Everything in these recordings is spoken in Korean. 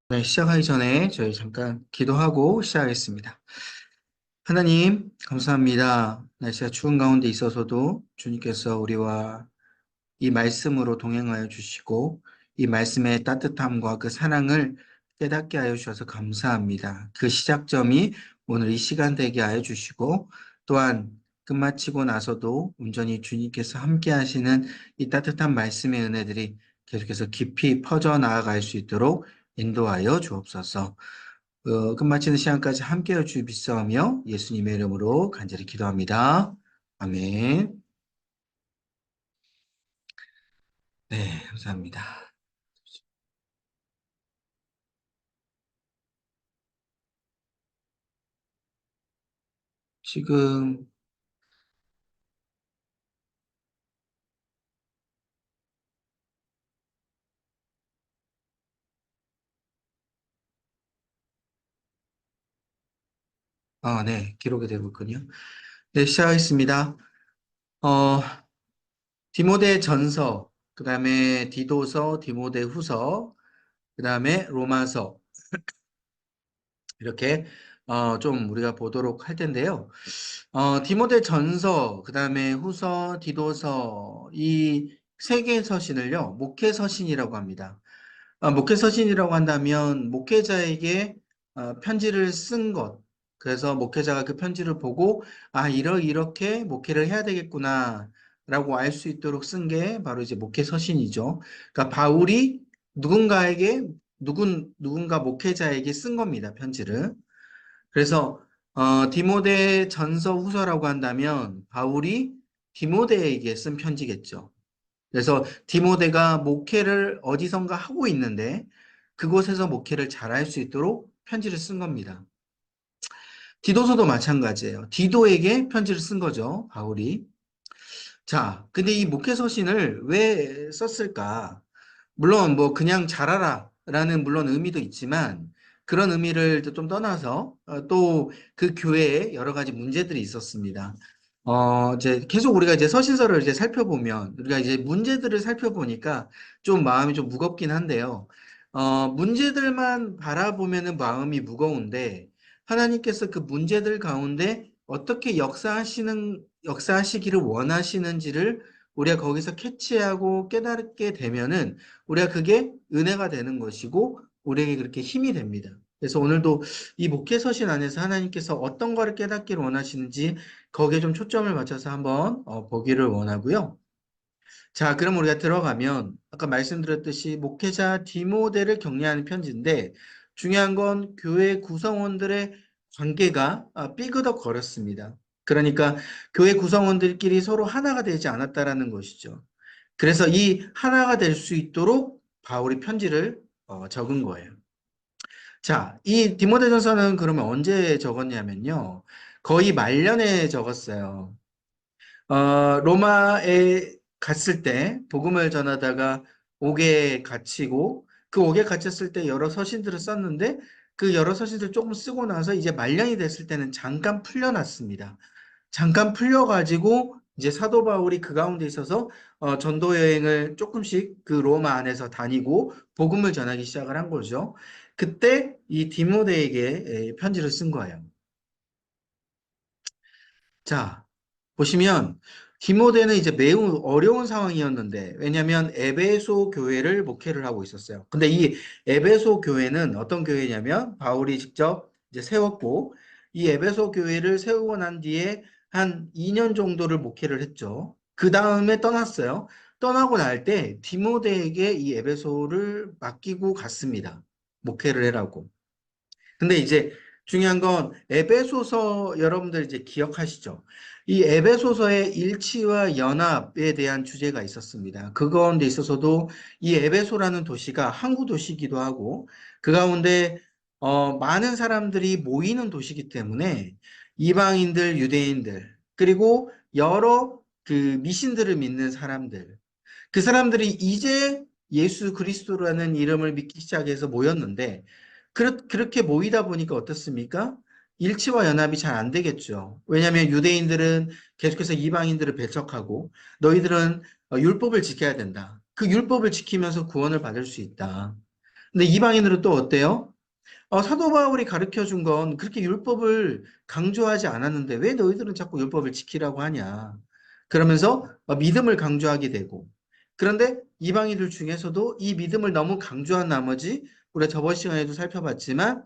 네, 시작하기 전에 저희 잠깐 기도하고 시작하겠습니다. 하나님, 감사합니다. 날씨가 추운 가운데 있어서도 주님께서 우리와 이 말씀으로 동행하여 주시고, 이 말씀의 따뜻함과 그 사랑을 깨닫게 하여 주셔서 감사합니다. 그 시작점이 오늘 이 시간 되게 하여 주시고, 또한 끝마치고 나서도 온전히 주님께서 함께 하시는 이 따뜻한 말씀의 은혜들이 계속해서 깊이 퍼져 나아갈 수 있도록 인도하여 주옵소서. 끝마치는 시간까지 함께해 주옵소서. 예수님의 이름으로 간절히 기도합니다. 아멘. 네, 감사합니다. 지금 네, 기록이 되고 있군요. 네, 시작하겠습니다. 어, 디모데 전서, 그 다음에 디도서, 디모데 후서, 그 다음에 로마서, 이렇게, 좀 우리가 보도록 할 텐데요. 디모데 전서, 그 다음에 후서, 디도서, 이 세 개의 서신을요, 목회 서신이라고 합니다. 목회 서신이라고 한다면 목회자에게 편지를 쓴 것. 그래서 목회자가 그 편지를 보고 이렇게 목회를 해야 되겠구나 라고 알 수 있도록 쓴 게 바로 이제 목회 서신이죠. 그러니까 바울이 누군가에게 누군가 목회자에게 쓴 겁니다. 편지를. 그래서 디모데 전서 후서라고 한다면 바울이 디모데에게 쓴 편지겠죠. 그래서 디모데가 목회를 어디선가 하고 있는데 그곳에서 목회를 잘할 수 있도록 편지를 쓴 겁니다. 디도서도 마찬가지예요. 디도에게 편지를 쓴 거죠, 바울이. 자, 근데 이 목회 서신을 왜 썼을까? 물론 뭐 그냥 잘하라 라는 물론 의미도 있지만 그런 의미를 좀 떠나서 또 그 교회에 여러 가지 문제들이 있었습니다. 이제 계속 우리가 이제 서신서를 이제 살펴보면 우리가 이제 문제들을 살펴보니까 좀 마음이 좀 무겁긴 한데요. 문제들만 바라보면은 마음이 무거운데 하나님께서 그 문제들 가운데 어떻게 역사하시기를 원하시는지를 우리가 거기서 캐치하고 깨닫게 되면은 우리가 그게 은혜가 되는 것이고 우리에게 그렇게 힘이 됩니다. 그래서 오늘도 이 목회 서신 안에서 하나님께서 어떤 거를 깨닫기를 원하시는지 거기에 좀 초점을 맞춰서 한번 보기를 원하고요. 자, 그럼 우리가 들어가면 아까 말씀드렸듯이 목회자 디모데를 격려하는 편지인데 중요한 건 교회 구성원들의 관계가 삐그덕거렸습니다. 그러니까 교회 구성원들끼리 서로 하나가 되지 않았다라는 것이죠. 그래서 이 하나가 될 수 있도록 바울이 편지를 적은 거예요. 자, 이 디모데전서는 그러면 언제 적었냐면요. 거의 말년에 적었어요. 로마에 갔을 때 복음을 전하다가 옥에 갇히고 그 옥에 갇혔을 때 여러 서신들을 썼는데 그 여러 서신들 조금 쓰고 나서 이제 말년이 됐을 때는 잠깐 풀려났습니다. 잠깐 풀려가지고 이제 사도 바울이 그 가운데 있어서 전도 여행을 조금씩 그 로마 안에서 다니고 복음을 전하기 시작을 한 거죠. 그때 이 디모데에게 편지를 쓴 거예요. 자, 보시면 디모데는 이제 매우 어려운 상황이었는데 왜냐하면 에베소 교회를 목회를 하고 있었어요. 근데 이 에베소 교회는 어떤 교회냐면 바울이 직접 이제 세웠고 이 에베소 교회를 세우고 난 뒤에 한 2년 정도를 목회를 했죠. 그 다음에 떠났어요. 떠나고 날 때 디모데에게 이 에베소를 맡기고 갔습니다. 목회를 해라고. 근데 이제 중요한 건 에베소서 여러분들 이제 기억하시죠? 이 에베소서의 일치와 연합에 대한 주제가 있었습니다. 그 가운데 있어서도 이 에베소라는 도시가 항구 도시이기도 하고 그 가운데 많은 사람들이 모이는 도시이기 때문에 이방인들, 유대인들 그리고 여러 그 미신들을 믿는 사람들 그 사람들이 이제 예수 그리스도라는 이름을 믿기 시작해서 모였는데 그렇게 모이다 보니까 어떻습니까? 일치와 연합이 잘 안 되겠죠. 왜냐하면 유대인들은 계속해서 이방인들을 배척하고 너희들은 율법을 지켜야 된다. 그 율법을 지키면서 구원을 받을 수 있다. 근데 이방인들은 또 어때요? 사도 바울이 가르쳐 준 건 그렇게 율법을 강조하지 않았는데 왜 너희들은 자꾸 율법을 지키라고 하냐. 그러면서 믿음을 강조하게 되고. 그런데 이방인들 중에서도 이 믿음을 너무 강조한 나머지 우리가 저번 시간에도 살펴봤지만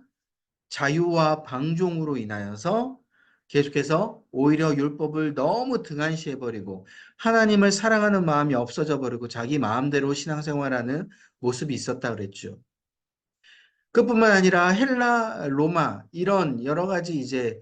자유와 방종으로 인하여서 계속해서 오히려 율법을 너무 등한시해버리고 하나님을 사랑하는 마음이 없어져 버리고 자기 마음대로 신앙생활하는 모습이 있었다 그랬죠. 그뿐만 아니라 헬라, 로마 이런 여러 가지 이제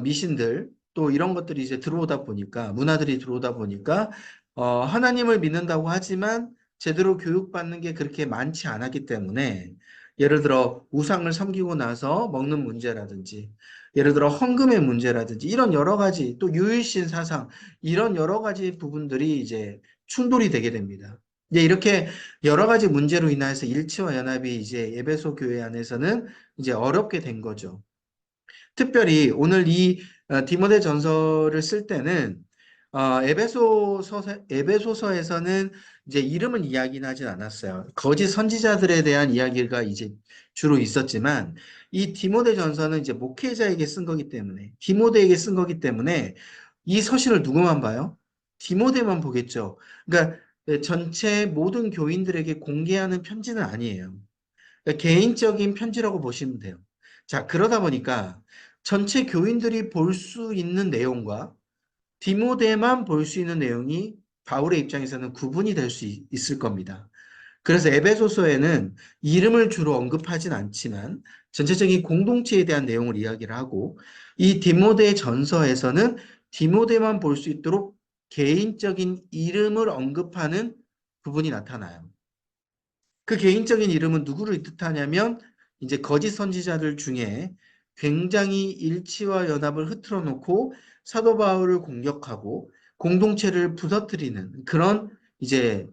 미신들 또 이런 것들이 이제 들어오다 보니까 문화들이 들어오다 보니까 하나님을 믿는다고 하지만 제대로 교육받는 게 그렇게 많지 않았기 때문에 예를 들어 우상을 섬기고 나서 먹는 문제라든지 예를 들어 헌금의 문제라든지 이런 여러 가지 또 유일신 사상 이런 여러 가지 부분들이 이제 충돌이 되게 됩니다. 이제 이렇게 여러 가지 문제로 인해서 일치와 연합이 이제 에베소 교회 안에서는 이제 어렵게 된 거죠. 특별히 오늘 이 디모데 전서를 쓸 때는 에베소서에서는 이제 이름을 이야기는 하진 않았어요. 거짓 선지자들에 대한 이야기가 이제 주로 있었지만 이 디모데 전서는 이제 목회자에게 쓴 거기 때문에 디모데에게 쓴 거기 때문에 이 서신을 누구만 봐요? 디모데만 보겠죠. 그러니까 전체 모든 교인들에게 공개하는 편지는 아니에요. 그러니까 개인적인 편지라고 보시면 돼요. 자, 그러다 보니까 전체 교인들이 볼 수 있는 내용과 디모데만 볼 수 있는 내용이 바울의 입장에서는 구분이 될 수 있을 겁니다. 그래서 에베소서에는 이름을 주로 언급하진 않지만 전체적인 공동체에 대한 내용을 이야기를 하고 이 디모데 전서에서는 디모데만 볼 수 있도록 개인적인 이름을 언급하는 부분이 나타나요. 그 개인적인 이름은 누구를 뜻하냐면 이제 거짓 선지자들 중에 굉장히 일치와 연합을 흐트러 놓고 사도 바울을 공격하고 공동체를 부서뜨리는 그런 이제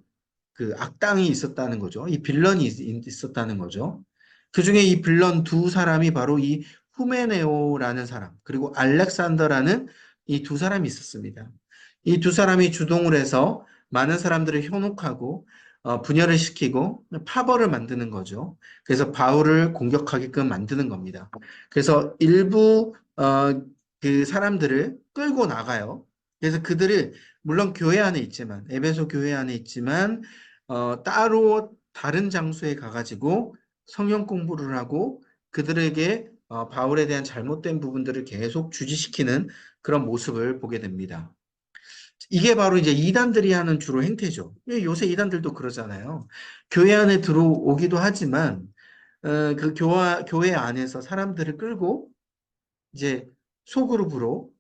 그 악당이 있었다는 거죠. 이 빌런이 있었다는 거죠. 그 중에 이 빌런 두 사람이 바로 이 후메네오라는 사람, 그리고 알렉산더라는 이 두 사람이 있었습니다. 이 두 사람이 주동을 해서 많은 사람들을 현혹하고 분열을 시키고 파벌을 만드는 거죠. 그래서 바울을 공격하게끔 만드는 겁니다. 그래서 일부 그 사람들을 끌고 나가요. 그래서 그들을 물론 교회 안에 있지만 에베소 교회 안에 있지만 따로 다른 장소에 가가지고 성경 공부를 하고 그들에게 바울에 대한 잘못된 부분들을 계속 주지시키는 그런 모습을 보게 됩니다. 이게 바로 이제 이단들이 하는 주로 행태죠. 요새 이단들도 그러잖아요. 교회 안에 들어오기도 하지만 그 교회 안에서 사람들을 끌고 이제 소그룹으로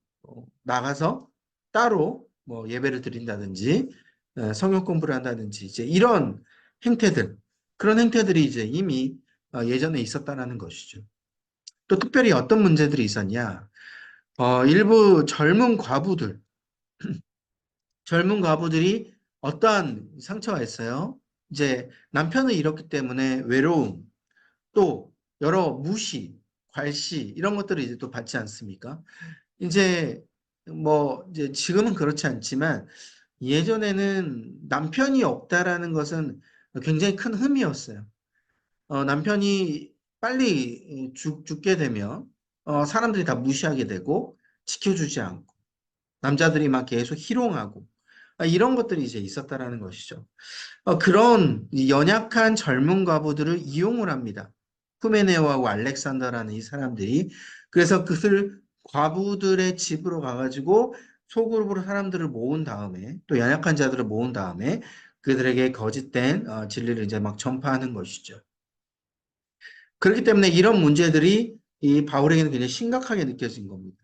나가서 따로 뭐 예배를 드린다든지 성경 공부를 한다든지 이제 이런 행태들 그런 행태들이 이제 이미 예전에 있었다라는 것이죠. 또 특별히 어떤 문제들이 있었냐? 일부 젊은 과부들이 어떠한 상처가 있어요? 이제 남편을 잃었기 때문에 외로움, 또 여러 무시, 괄시 이런 것들을 이제 또 받지 않습니까? 이제 뭐 이제 지금은 그렇지 않지만 예전에는 남편이 없다라는 것은 굉장히 큰 흠이었어요. 남편이 빨리 죽게 되면 사람들이 다 무시하게 되고 지켜주지 않고 남자들이 막 계속 희롱하고 이런 것들이 이제 있었다라는 것이죠. 그런 연약한 젊은 과부들을 이용을 합니다. 후메네오하고 알렉산더라는 이 사람들이 그래서 그들 과부들의 집으로 가가지고 소그룹으로 사람들을 모은 다음에 또 연약한 자들을 모은 다음에 그들에게 거짓된 진리를 이제 막 전파하는 것이죠. 그렇기 때문에 이런 문제들이 이 바울에게는 굉장히 심각하게 느껴진 겁니다.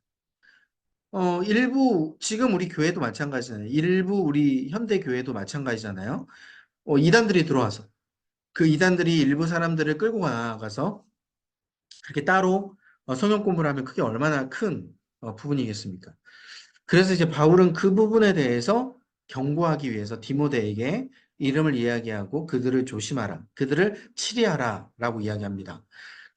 일부 지금 우리 교회도 마찬가지잖아요. 일부 우리 현대 교회도 마찬가지잖아요. 이단들이 들어와서 그 이단들이 일부 사람들을 끌고 나가서 그렇게 따로 성경 공부를 하면 그게 얼마나 큰 부분이겠습니까? 그래서 이제 바울은 그 부분에 대해서 경고하기 위해서 디모데에게 이름을 이야기하고 그들을 조심하라, 그들을 치리하라 라고 이야기합니다.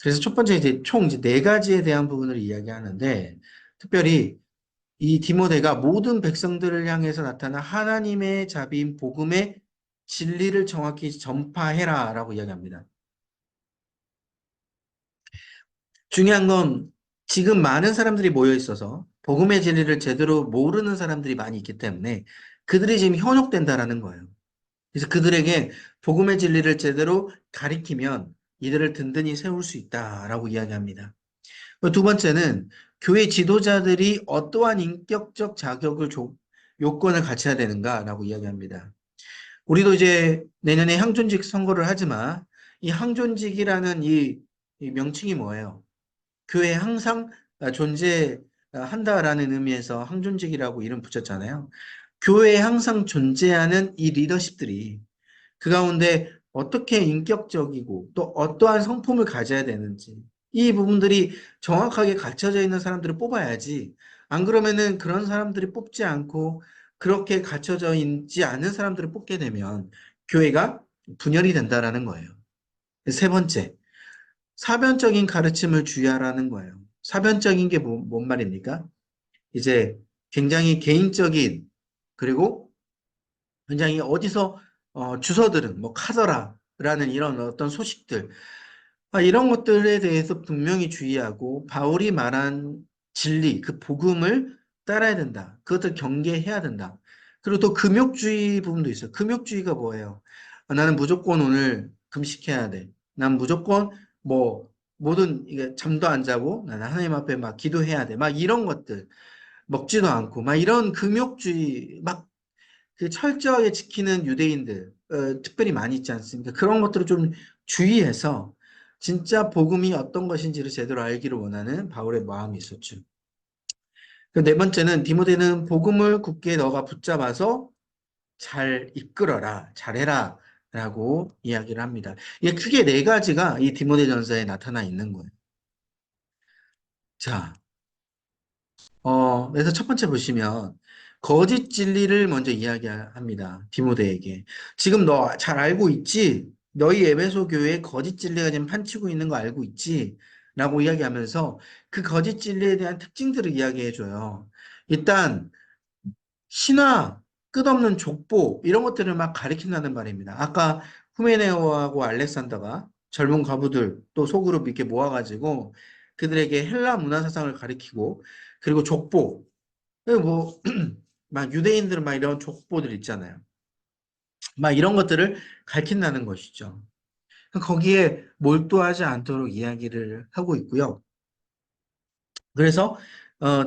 그래서 첫 번째 이제 총 이제 네 가지에 대한 부분을 이야기하는데, 특별히 이 디모데가 모든 백성들을 향해서 나타난 하나님의 자비인 복음의 진리를 정확히 전파해라라고 이야기합니다. 중요한 건 지금 많은 사람들이 모여 있어서 복음의 진리를 제대로 모르는 사람들이 많이 있기 때문에 그들이 지금 현혹된다라는 거예요. 그래서 그들에게 복음의 진리를 제대로 가리키면 이들을 든든히 세울 수 있다라고 이야기합니다. 두 번째는 교회 지도자들이 어떠한 인격적 자격을 요건을 갖춰야 되는가라고 이야기합니다. 우리도 이제 내년에 항존직 선거를 하지만 이 항존직이라는 이 명칭이 뭐예요? 교회에 항상 존재한다라는 의미에서 항존직이라고 이름 붙였잖아요. 교회에 항상 존재하는 이 리더십들이 그 가운데 어떻게 인격적이고 또 어떠한 성품을 가져야 되는지 이 부분들이 정확하게 갖춰져 있는 사람들을 뽑아야지. 안 그러면은 그런 사람들이 뽑지 않고 그렇게 갖춰져 있지 않은 사람들을 뽑게 되면 교회가 분열이 된다라는 거예요. 세 번째, 사변적인 가르침을 주의하라는 거예요. 사변적인 게 뭔 말입니까? 이제 굉장히 개인적인 그리고 굉장히 어디서 주서들은 뭐 카더라라는 이런 어떤 소식들 이런 것들에 대해서 분명히 주의하고 바울이 말한 진리 그 복음을 따라야 된다. 그것을 경계해야 된다. 그리고 또 금욕주의 부분도 있어요. 금욕주의가 뭐예요? 나는 무조건 오늘 금식해야 돼. 난 무조건 뭐 모든 이게 잠도 안 자고 나는 하나님 앞에 막 기도해야 돼. 막 이런 것들 먹지도 않고 막 이런 금욕주의 막 그 철저하게 지키는 유대인들, 특별히 많이 있지 않습니까? 그런 것들을 좀 주의해서 진짜 복음이 어떤 것인지를 제대로 알기를 원하는 바울의 마음이 있었죠. 네 번째는 디모데는 복음을 굳게 너가 붙잡아서 잘 이끌어라, 잘해라 라고 이야기를 합니다. 이게 크게 네 가지가 이 디모데 전서에 나타나 있는 거예요. 자, 그래서 첫 번째 보시면 거짓 진리를 먼저 이야기합니다. 디모데에게. 지금 너 잘 알고 있지? 너희 에베소 교회에 거짓 진리가 지금 판치고 있는 거 알고 있지? 라고 이야기하면서 그 거짓 진리에 대한 특징들을 이야기해 줘요. 일단 신화, 끝없는 족보 이런 것들을 막 가리킨다는 말입니다. 아까 후메네오하고 알렉산더가 젊은 과부들 또 소그룹 이렇게 모아가지고 그들에게 헬라 문화 사상을 가리키고 그리고 족보 뭐 막 유대인들 막 이런 족보들 있잖아요. 막 이런 것들을 가리킨다는 것이죠. 거기에 몰두하지 않도록 이야기를 하고 있고요. 그래서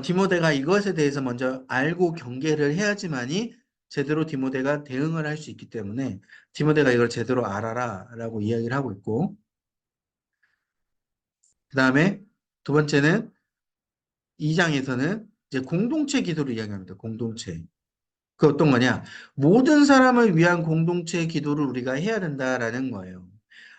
디모데가 이것에 대해서 먼저 알고 경계를 해야지만이 제대로 디모데가 대응을 할 수 있기 때문에 디모데가 이걸 제대로 알아라라고 이야기를 하고 있고 그 다음에 두 번째는 2장에서는 이제 공동체 기도를 이야기합니다. 공동체. 그 어떤 거냐? 모든 사람을 위한 공동체 기도를 우리가 해야 된다라는 거예요.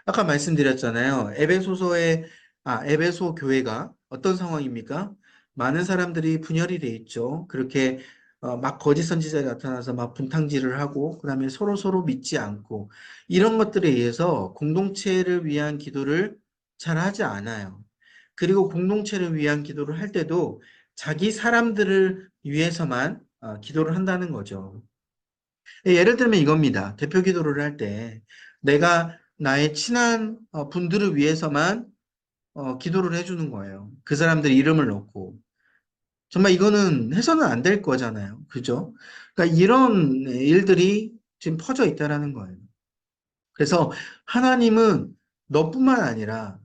아까 말씀드렸잖아요. 에베소 교회가 어떤 상황입니까? 많은 사람들이 분열이 돼 있죠. 그렇게 막 거짓 선지자가 나타나서 막 분탕질을 하고 그다음에 서로 믿지 않고 이런 것들에 의해서 공동체를 위한 기도를 잘 하지 않아요. 그리고 공동체를 위한 기도를 할 때도 자기 사람들을 위해서만 기도를 한다는 거죠. 예를 들면 이겁니다. 대표 기도를 할 때 내가 나의 친한 분들을 위해서만 기도를 해주는 거예요. 그 사람들 이름을 넣고. 정말 이거는 해서는 안 될 거잖아요. 그죠? 그러니까 이런 일들이 지금 퍼져 있다라는 거예요. 그래서 하나님은 너뿐만 아니라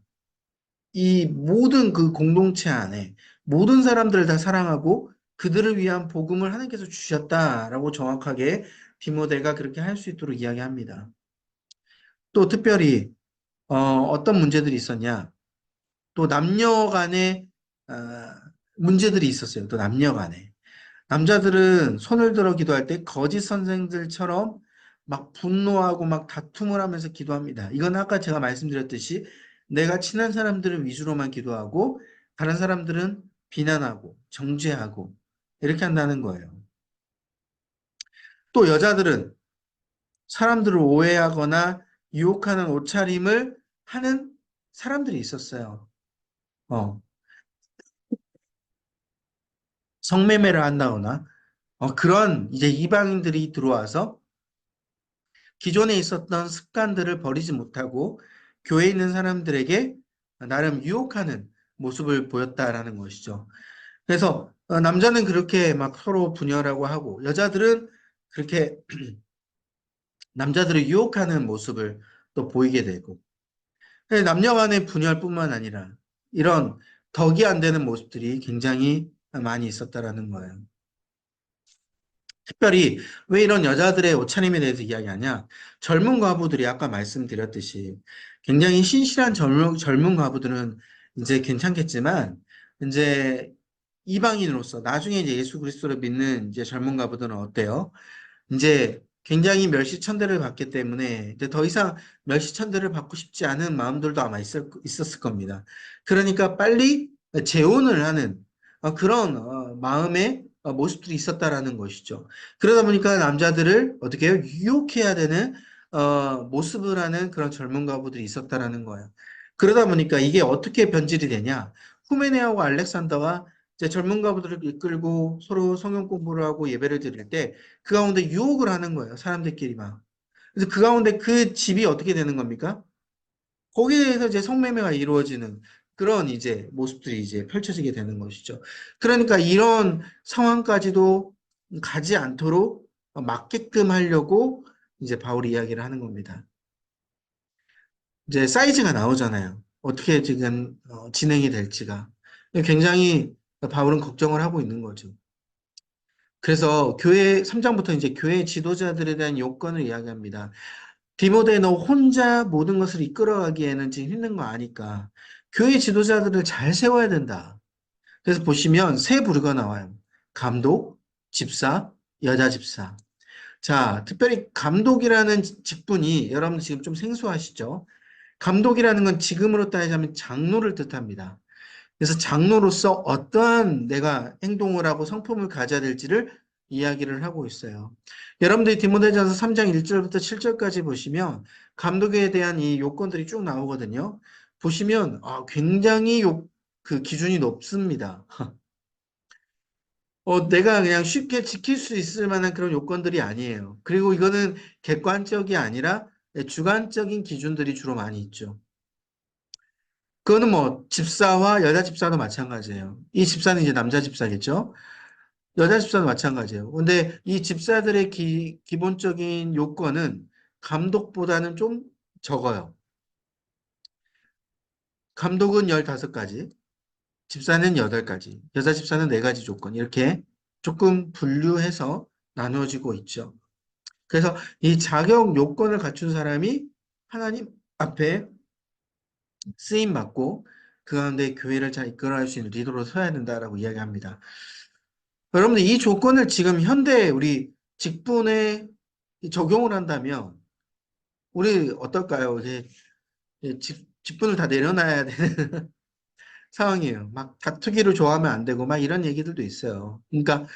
이 모든 그 공동체 안에 모든 사람들을 다 사랑하고 그들을 위한 복음을 하나님께서 주셨다라고 정확하게 디모데가 그렇게 할 수 있도록 이야기합니다. 또 특별히 어떤 문제들이 있었냐? 또 남녀 간에 어, 문제들이 있었어요. 또 남녀 간에. 남자들은 손을 들어 기도할 때 거짓 선생들처럼 막 분노하고 막 다툼을 하면서 기도합니다. 이건 아까 제가 말씀드렸듯이 내가 친한 사람들을 위주로만 기도하고 다른 사람들은 비난하고 정죄하고 이렇게 한다는 거예요. 또 여자들은 사람들을 오해하거나 유혹하는 옷차림을 하는 사람들이 있었어요. 어, 성매매를 한다거나, 그런 이제 이방인들이 들어와서 기존에 있었던 습관들을 버리지 못하고 교회에 있는 사람들에게 나름 유혹하는 모습을 보였다라는 것이죠. 그래서 남자는 그렇게 막 서로 분열하고 하고 여자들은 그렇게 남자들을 유혹하는 모습을 또 보이게 되고 남녀 간의 분열뿐만 아니라 이런 덕이 안 되는 모습들이 굉장히 많이 있었다라는 거예요. 특별히 왜 이런 여자들의 옷차림에 대해서 이야기하냐? 젊은 과부들이 아까 말씀드렸듯이 굉장히 신실한 젊은 과부들은 이제 괜찮겠지만 이제 이방인으로서 나중에 이제 예수 그리스도를 믿는 이제 젊은 과부들은 어때요? 이제 굉장히 멸시천대를 받기 때문에 이제 더 이상 멸시천대를 받고 싶지 않은 마음들도 아마 있었을 겁니다. 그러니까 빨리 재혼을 하는 그런 마음의 모습들이 있었다라는 것이죠. 그러다 보니까 남자들을 어떻게 해요? 유혹해야 되는 모습을 하는 그런 젊은 과부들이 있었다라는 거예요. 그러다 보니까 이게 어떻게 변질이 되냐? 후메네아와 알렉산더가 이제 젊은 과부들을 이끌고 서로 성경 공부를 하고 예배를 드릴 때 그 가운데 유혹을 하는 거예요. 사람들끼리 막. 그래서 그 가운데 그 집이 어떻게 되는 겁니까? 거기에 대해서 이제 성매매가 이루어지는 그런 이제 모습들이 이제 펼쳐지게 되는 것이죠. 그러니까 이런 상황까지도 가지 않도록 막게끔 하려고 이제 바울이 이야기를 하는 겁니다. 이제 사이즈가 나오잖아요. 어떻게 지금 진행이 될지가. 굉장히 바울은 걱정을 하고 있는 거죠. 그래서 교회 3장부터 이제 교회 지도자들에 대한 요건을 이야기합니다. 디모데 너 혼자 모든 것을 이끌어가기에는 지금 힘든 거 아니까 교회 지도자들을 잘 세워야 된다. 그래서 보시면 세 부류가 나와요. 감독, 집사, 여자 집사. 자, 특별히 감독이라는 직분이 여러분 지금 좀 생소하시죠? 감독이라는 건 지금으로 따지자면 장로를 뜻합니다. 그래서 장로로서 어떠한 내가 행동을 하고 성품을 가져야 될지를 이야기를 하고 있어요. 여러분들이 디모데전서 3장 1절부터 7절까지 보시면 감독에 대한 이 요건들이 쭉 나오거든요. 보시면 굉장히 그 기준이 높습니다. 내가 그냥 쉽게 지킬 수 있을 만한 그런 요건들이 아니에요. 그리고 이거는 객관적이 아니라 주관적인 기준들이 주로 많이 있죠. 그거는 뭐 집사와 여자 집사도 마찬가지예요. 이 집사는 이제 남자 집사겠죠. 여자 집사도 마찬가지예요. 근데 이 집사들의 기본적인 요건은 감독보다는 좀 적어요. 감독은 15가지, 집사는 8가지, 여자 집사는 4가지 조건 이렇게 조금 분류해서 나누어지고 있죠. 그래서 이 자격 요건을 갖춘 사람이 하나님 앞에 쓰임 받고 그 가운데 교회를 잘 이끌어갈 수 있는 리더로 서야 된다라고 이야기합니다. 여러분들 이 조건을 지금 현대 우리 직분에 적용을 한다면 우리 어떨까요? 이제 직분을 다 내려놔야 되는 상황이에요. 막 다투기를 좋아하면 안 되고 막 이런 얘기들도 있어요. 그러니까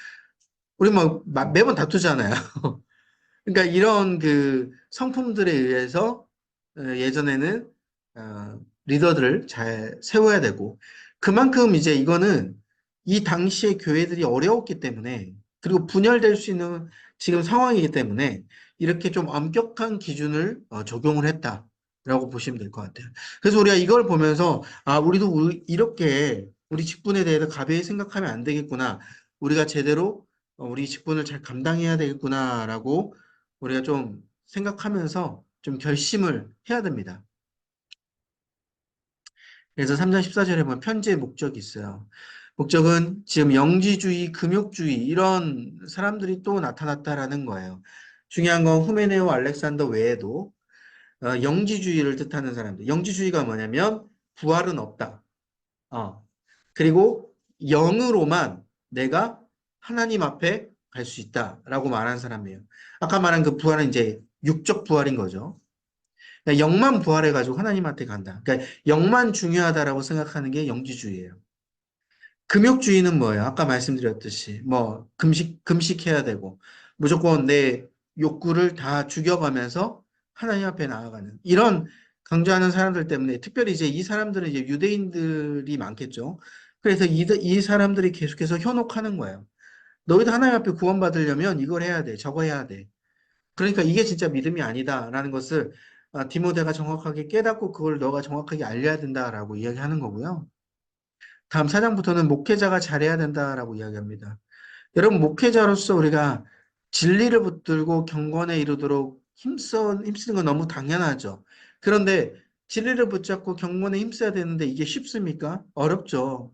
우리 뭐 매번 다투잖아요. 그러니까 이런 그 성품들에 의해서 예전에는 리더들을 잘 세워야 되고 그만큼 이제 이거는 이 당시에 교회들이 어려웠기 때문에 그리고 분열될 수 있는 지금 상황이기 때문에 이렇게 좀 엄격한 기준을 적용을 했다라고 보시면 될 것 같아요. 그래서 우리가 이걸 보면서 우리도 이렇게 우리 직분에 대해서 가벼이 생각하면 안 되겠구나. 우리가 제대로 우리 직분을 잘 감당해야 되겠구나라고 우리가 좀 생각하면서 좀 결심을 해야 됩니다. 그래서 3장 14절에 보면 편지의 목적이 있어요. 목적은 지금 영지주의, 금욕주의 이런 사람들이 또 나타났다라는 거예요. 중요한 건 후메네오 알렉산더 외에도 영지주의를 뜻하는 사람들. 영지주의가 뭐냐면 부활은 없다. 그리고 영으로만 내가 하나님 앞에 갈 수 있다라고 말하는 사람이에요. 아까 말한 그 부활은 이제 육적 부활인 거죠. 그러니까 영만 부활해가지고 하나님한테 간다. 그러니까 영만 중요하다라고 생각하는 게 영지주의예요. 금욕주의는 뭐예요? 아까 말씀드렸듯이 뭐 금식해야 되고 무조건 내 욕구를 다 죽여가면서 하나님 앞에 나아가는 이런 강조하는 사람들 때문에 특별히 이제 이 사람들은 이제 유대인들이 많겠죠. 그래서 이 사람들이 계속해서 현혹하는 거예요. 너희도 하나님 앞에 구원받으려면 이걸 해야 돼. 저거 해야 돼. 그러니까 이게 진짜 믿음이 아니다라는 것을 디모데가 정확하게 깨닫고 그걸 너가 정확하게 알려야 된다라고 이야기하는 거고요. 다음 4장부터는 목회자가 잘해야 된다라고 이야기합니다. 여러분, 목회자로서 우리가 진리를 붙들고 경건에 이르도록 힘쓰는 건 너무 당연하죠. 그런데 진리를 붙잡고 경건에 힘써야 되는데 이게 쉽습니까? 어렵죠.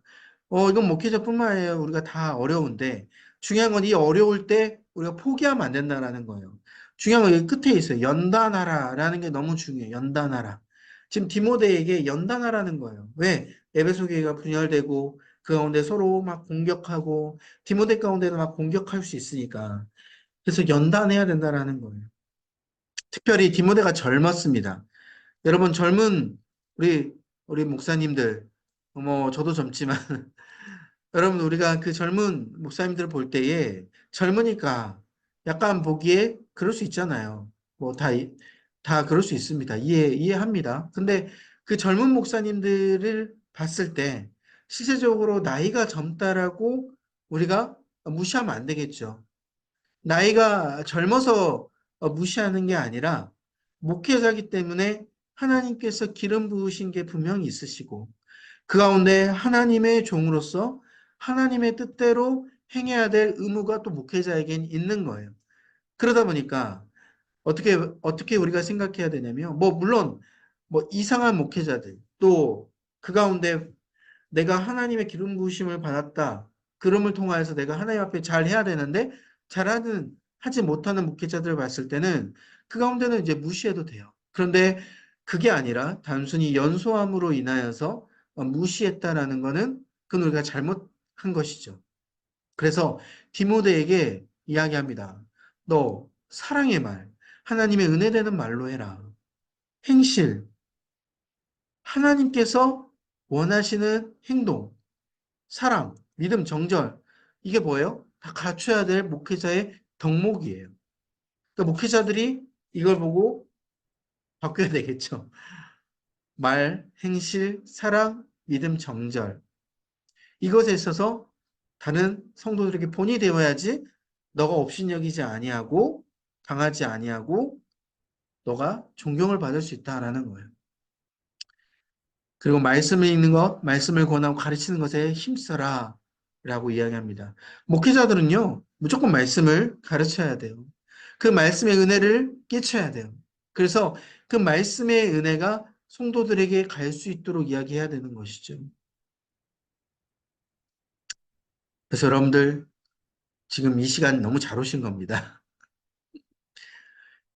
이건 목회자뿐만 아니라 우리가 다 어려운데 중요한 건 이 어려울 때 우리가 포기하면 안 된다라는 거예요. 중요한 건 여기 끝에 있어요. 연단하라라는 게 너무 중요해요. 연단하라. 지금 디모데에게 연단하라는 거예요. 왜? 에베소 교회가 분열되고 그 가운데 서로 막 공격하고 디모데 가운데도 막 공격할 수 있으니까. 그래서 연단해야 된다라는 거예요. 특별히 디모데가 젊었습니다. 여러분 젊은 우리 우리 목사님들 뭐 저도 젊지만 여러분 우리가 그 젊은 목사님들을 볼 때에 젊으니까 약간 보기에 그럴 수 있잖아요. 뭐 다 그럴 수 있습니다. 이해합니다. 근데 그 젊은 목사님들을 봤을 때 실제적으로 나이가 젊다라고 우리가 무시하면 안 되겠죠. 나이가 젊어서 무시하는 게 아니라 목회자이기 때문에 하나님께서 기름 부으신 게 분명히 있으시고 그 가운데 하나님의 종으로서 하나님의 뜻대로 행해야 될 의무가 또 목회자에겐 있는 거예요. 그러다 보니까 어떻게 우리가 생각해야 되냐면 뭐 물론 뭐 이상한 목회자들 또 그 가운데 내가 하나님의 기름 부으심을 받았다. 그름을 통하여서 내가 하나님 앞에 잘 해야 되는데 하지 못하는 목회자들을 봤을 때는 그 가운데는 이제 무시해도 돼요. 그런데 그게 아니라 단순히 연소함으로 인하여서 무시했다라는 거는 그건 우리가 잘못한 것이죠. 그래서 디모데에게 이야기합니다. 너 사랑의 말, 하나님의 은혜되는 말로 해라. 행실, 하나님께서 원하시는 행동, 사랑, 믿음, 정절. 이게 뭐예요? 다 갖춰야 될 목회자의 덕목이에요. 그러니까 목회자들이 이걸 보고 바뀌어야 되겠죠. 말, 행실, 사랑, 믿음, 정절. 이것에 있어서 다른 성도들에게 본이 되어야지 너가 업신여기지 아니하고 강하지 아니하고 너가 존경을 받을 수 있다라는 거예요. 그리고 말씀을 읽는 것, 말씀을 권하고 가르치는 것에 힘써라 라고 이야기합니다. 목회자들은요, 무조건 말씀을 가르쳐야 돼요. 그 말씀의 은혜를 끼쳐야 돼요. 그래서 그 말씀의 은혜가 성도들에게 갈 수 있도록 이야기해야 되는 것이죠. 그래서 여러분들 지금 이 시간 너무 잘 오신 겁니다.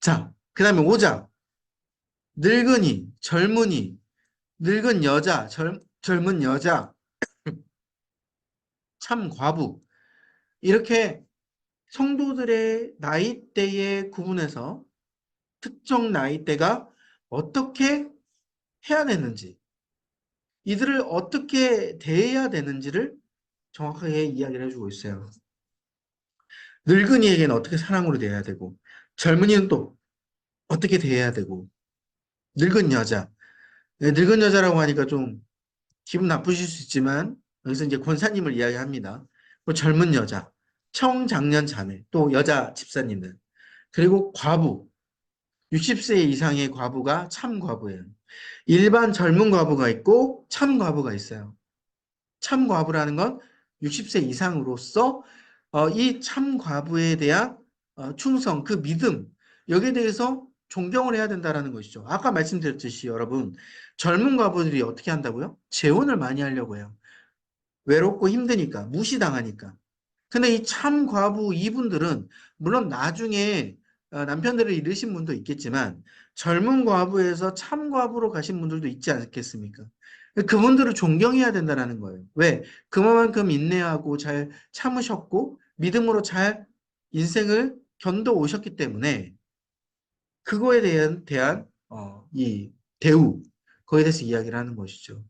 자, 그 다음에 5장. 늙은이, 젊은이, 늙은 여자, 젊은 여자, 참 과부. 이렇게 성도들의 나이대에 구분해서 특정 나이대가 어떻게 해야 되는지, 이들을 어떻게 대해야 되는지를 정확하게 이야기를 해주고 있어요. 늙은이에게는 어떻게 사랑으로 대해야 되고, 젊은이는 또 어떻게 대해야 되고, 늙은 여자. 늙은 여자라고 하니까 좀 기분 나쁘실 수 있지만, 여기서 이제 권사님을 이야기합니다. 또 젊은 여자, 청장년 자매, 또 여자 집사님들, 그리고 과부, 60세 이상의 과부가 참 과부예요. 일반 젊은 과부가 있고 참 과부가 있어요. 참 과부라는 건 60세 이상으로서 이 참 과부에 대한 충성, 그 믿음, 여기에 대해서 존경을 해야 된다는 것이죠. 아까 말씀드렸듯이 여러분, 젊은 과부들이 어떻게 한다고요? 재혼을 많이 하려고 해요. 외롭고 힘드니까, 무시당하니까. 근데 이 참 과부 이분들은 물론 나중에 남편들을 잃으신 분도 있겠지만 젊은 과부에서 참 과부로 가신 분들도 있지 않겠습니까? 그분들을 존경해야 된다는 거예요. 왜? 그만큼 인내하고 잘 참으셨고 믿음으로 잘 인생을 견뎌 오셨기 때문에 그거에 대한 이 대우, 그거에 대해서 이야기를 하는 것이죠.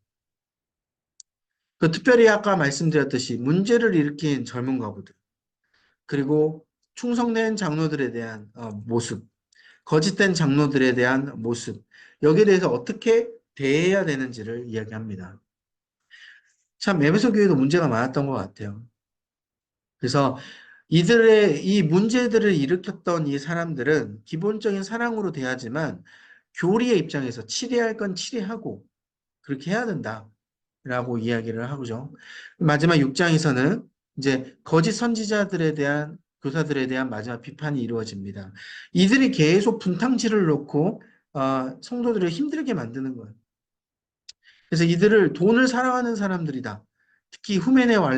그 특별히 아까 말씀드렸듯이 문제를 일으킨 젊은 과부들, 그리고 충성된 장로들에 대한 모습, 거짓된 장로들에 대한 모습, 여기에 대해서 어떻게 대해야 되는지를 이야기합니다. 참 에베소 교회도 문제가 많았던 것 같아요. 그래서 이들의 이 문제들을 일으켰던 이 사람들은 기본적인 사랑으로 대하지만 교리의 입장에서 치리할 건 치리하고 그렇게 해야 된다라고 이야기를 하죠. 마지막 6장에서는 이제 거짓 선지자들에 대한 교사들에 대한 마지막 비판이 이루어집니다. 이들이 계속 분탕질을 놓고 성도들을 힘들게 만드는 거예요. 그래서 이들을 돈을 사랑하는 사람들이다. 특히 후메네와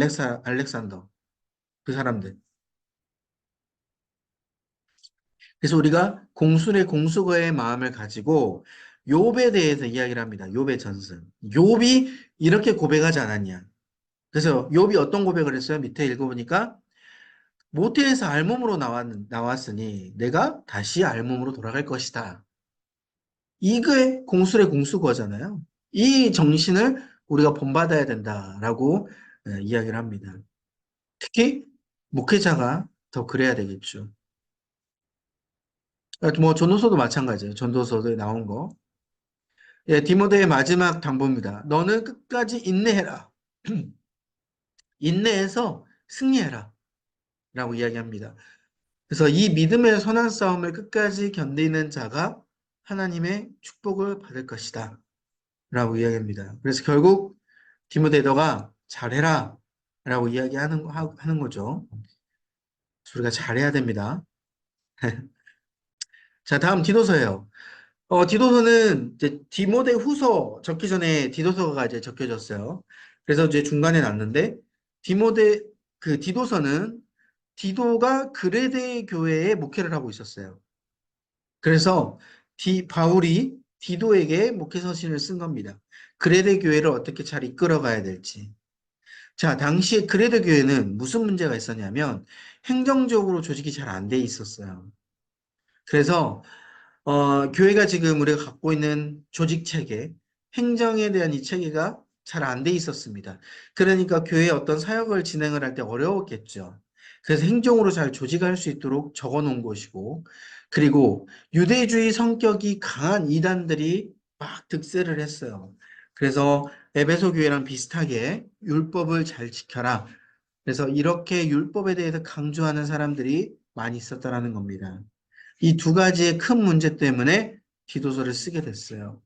알렉산더 그 사람들. 그래서 우리가 공술의 공수거의 마음을 가지고 욥에 대해서 이야기를 합니다. 욥의 전설. 욥이 이렇게 고백하지 않았냐. 그래서 욥이 어떤 고백을 했어요? 밑에 읽어보니까 모태에서 알몸으로 나왔으니 내가 다시 알몸으로 돌아갈 것이다. 이게 공술의 공수거잖아요. 이 정신을 우리가 본받아야 된다라고 이야기를 합니다. 특히 목회자가 더 그래야 되겠죠. 뭐 전도서도 마찬가지예요. 전도서에 나온 거. 예, 디모데의 마지막 당부입니다. 너는 끝까지 인내해라. 인내해서 승리해라. 라고 이야기합니다. 그래서 이 믿음의 선한 싸움을 끝까지 견디는 자가 하나님의 축복을 받을 것이다. 라고 이야기합니다. 그래서 결국 디모데 너가 잘해라. 라고 하는 거죠. 그래서 우리가 잘해야 됩니다. 자, 다음 디도서예요. 디도서는 이제 디모데 후서 적기 전에 디도서가 이제 적혀졌어요. 그래서 이제 중간에 놨는데 디모데 그 디도서는 디도가 그레데 교회에 목회를 하고 있었어요. 그래서 바울이 디도에게 목회 서신을 쓴 겁니다. 그레데 교회를 어떻게 잘 이끌어 가야 될지. 자, 당시에 그레데 교회는 무슨 문제가 있었냐면 행정적으로 조직이 잘 안 돼 있었어요. 그래서 교회가 지금 우리가 갖고 있는 조직 체계, 행정에 대한 이 체계가 잘 안 돼 있었습니다. 그러니까 교회에 어떤 사역을 진행을 할 때 어려웠겠죠. 그래서 행정으로 잘 조직할 수 있도록 적어 놓은 것이고, 그리고 유대주의 성격이 강한 이단들이 막 득세를 했어요. 그래서 에베소 교회랑 비슷하게 율법을 잘 지켜라. 그래서 이렇게 율법에 대해서 강조하는 사람들이 많이 있었다라는 겁니다. 이 두 가지의 큰 문제 때문에 디도서를 쓰게 됐어요.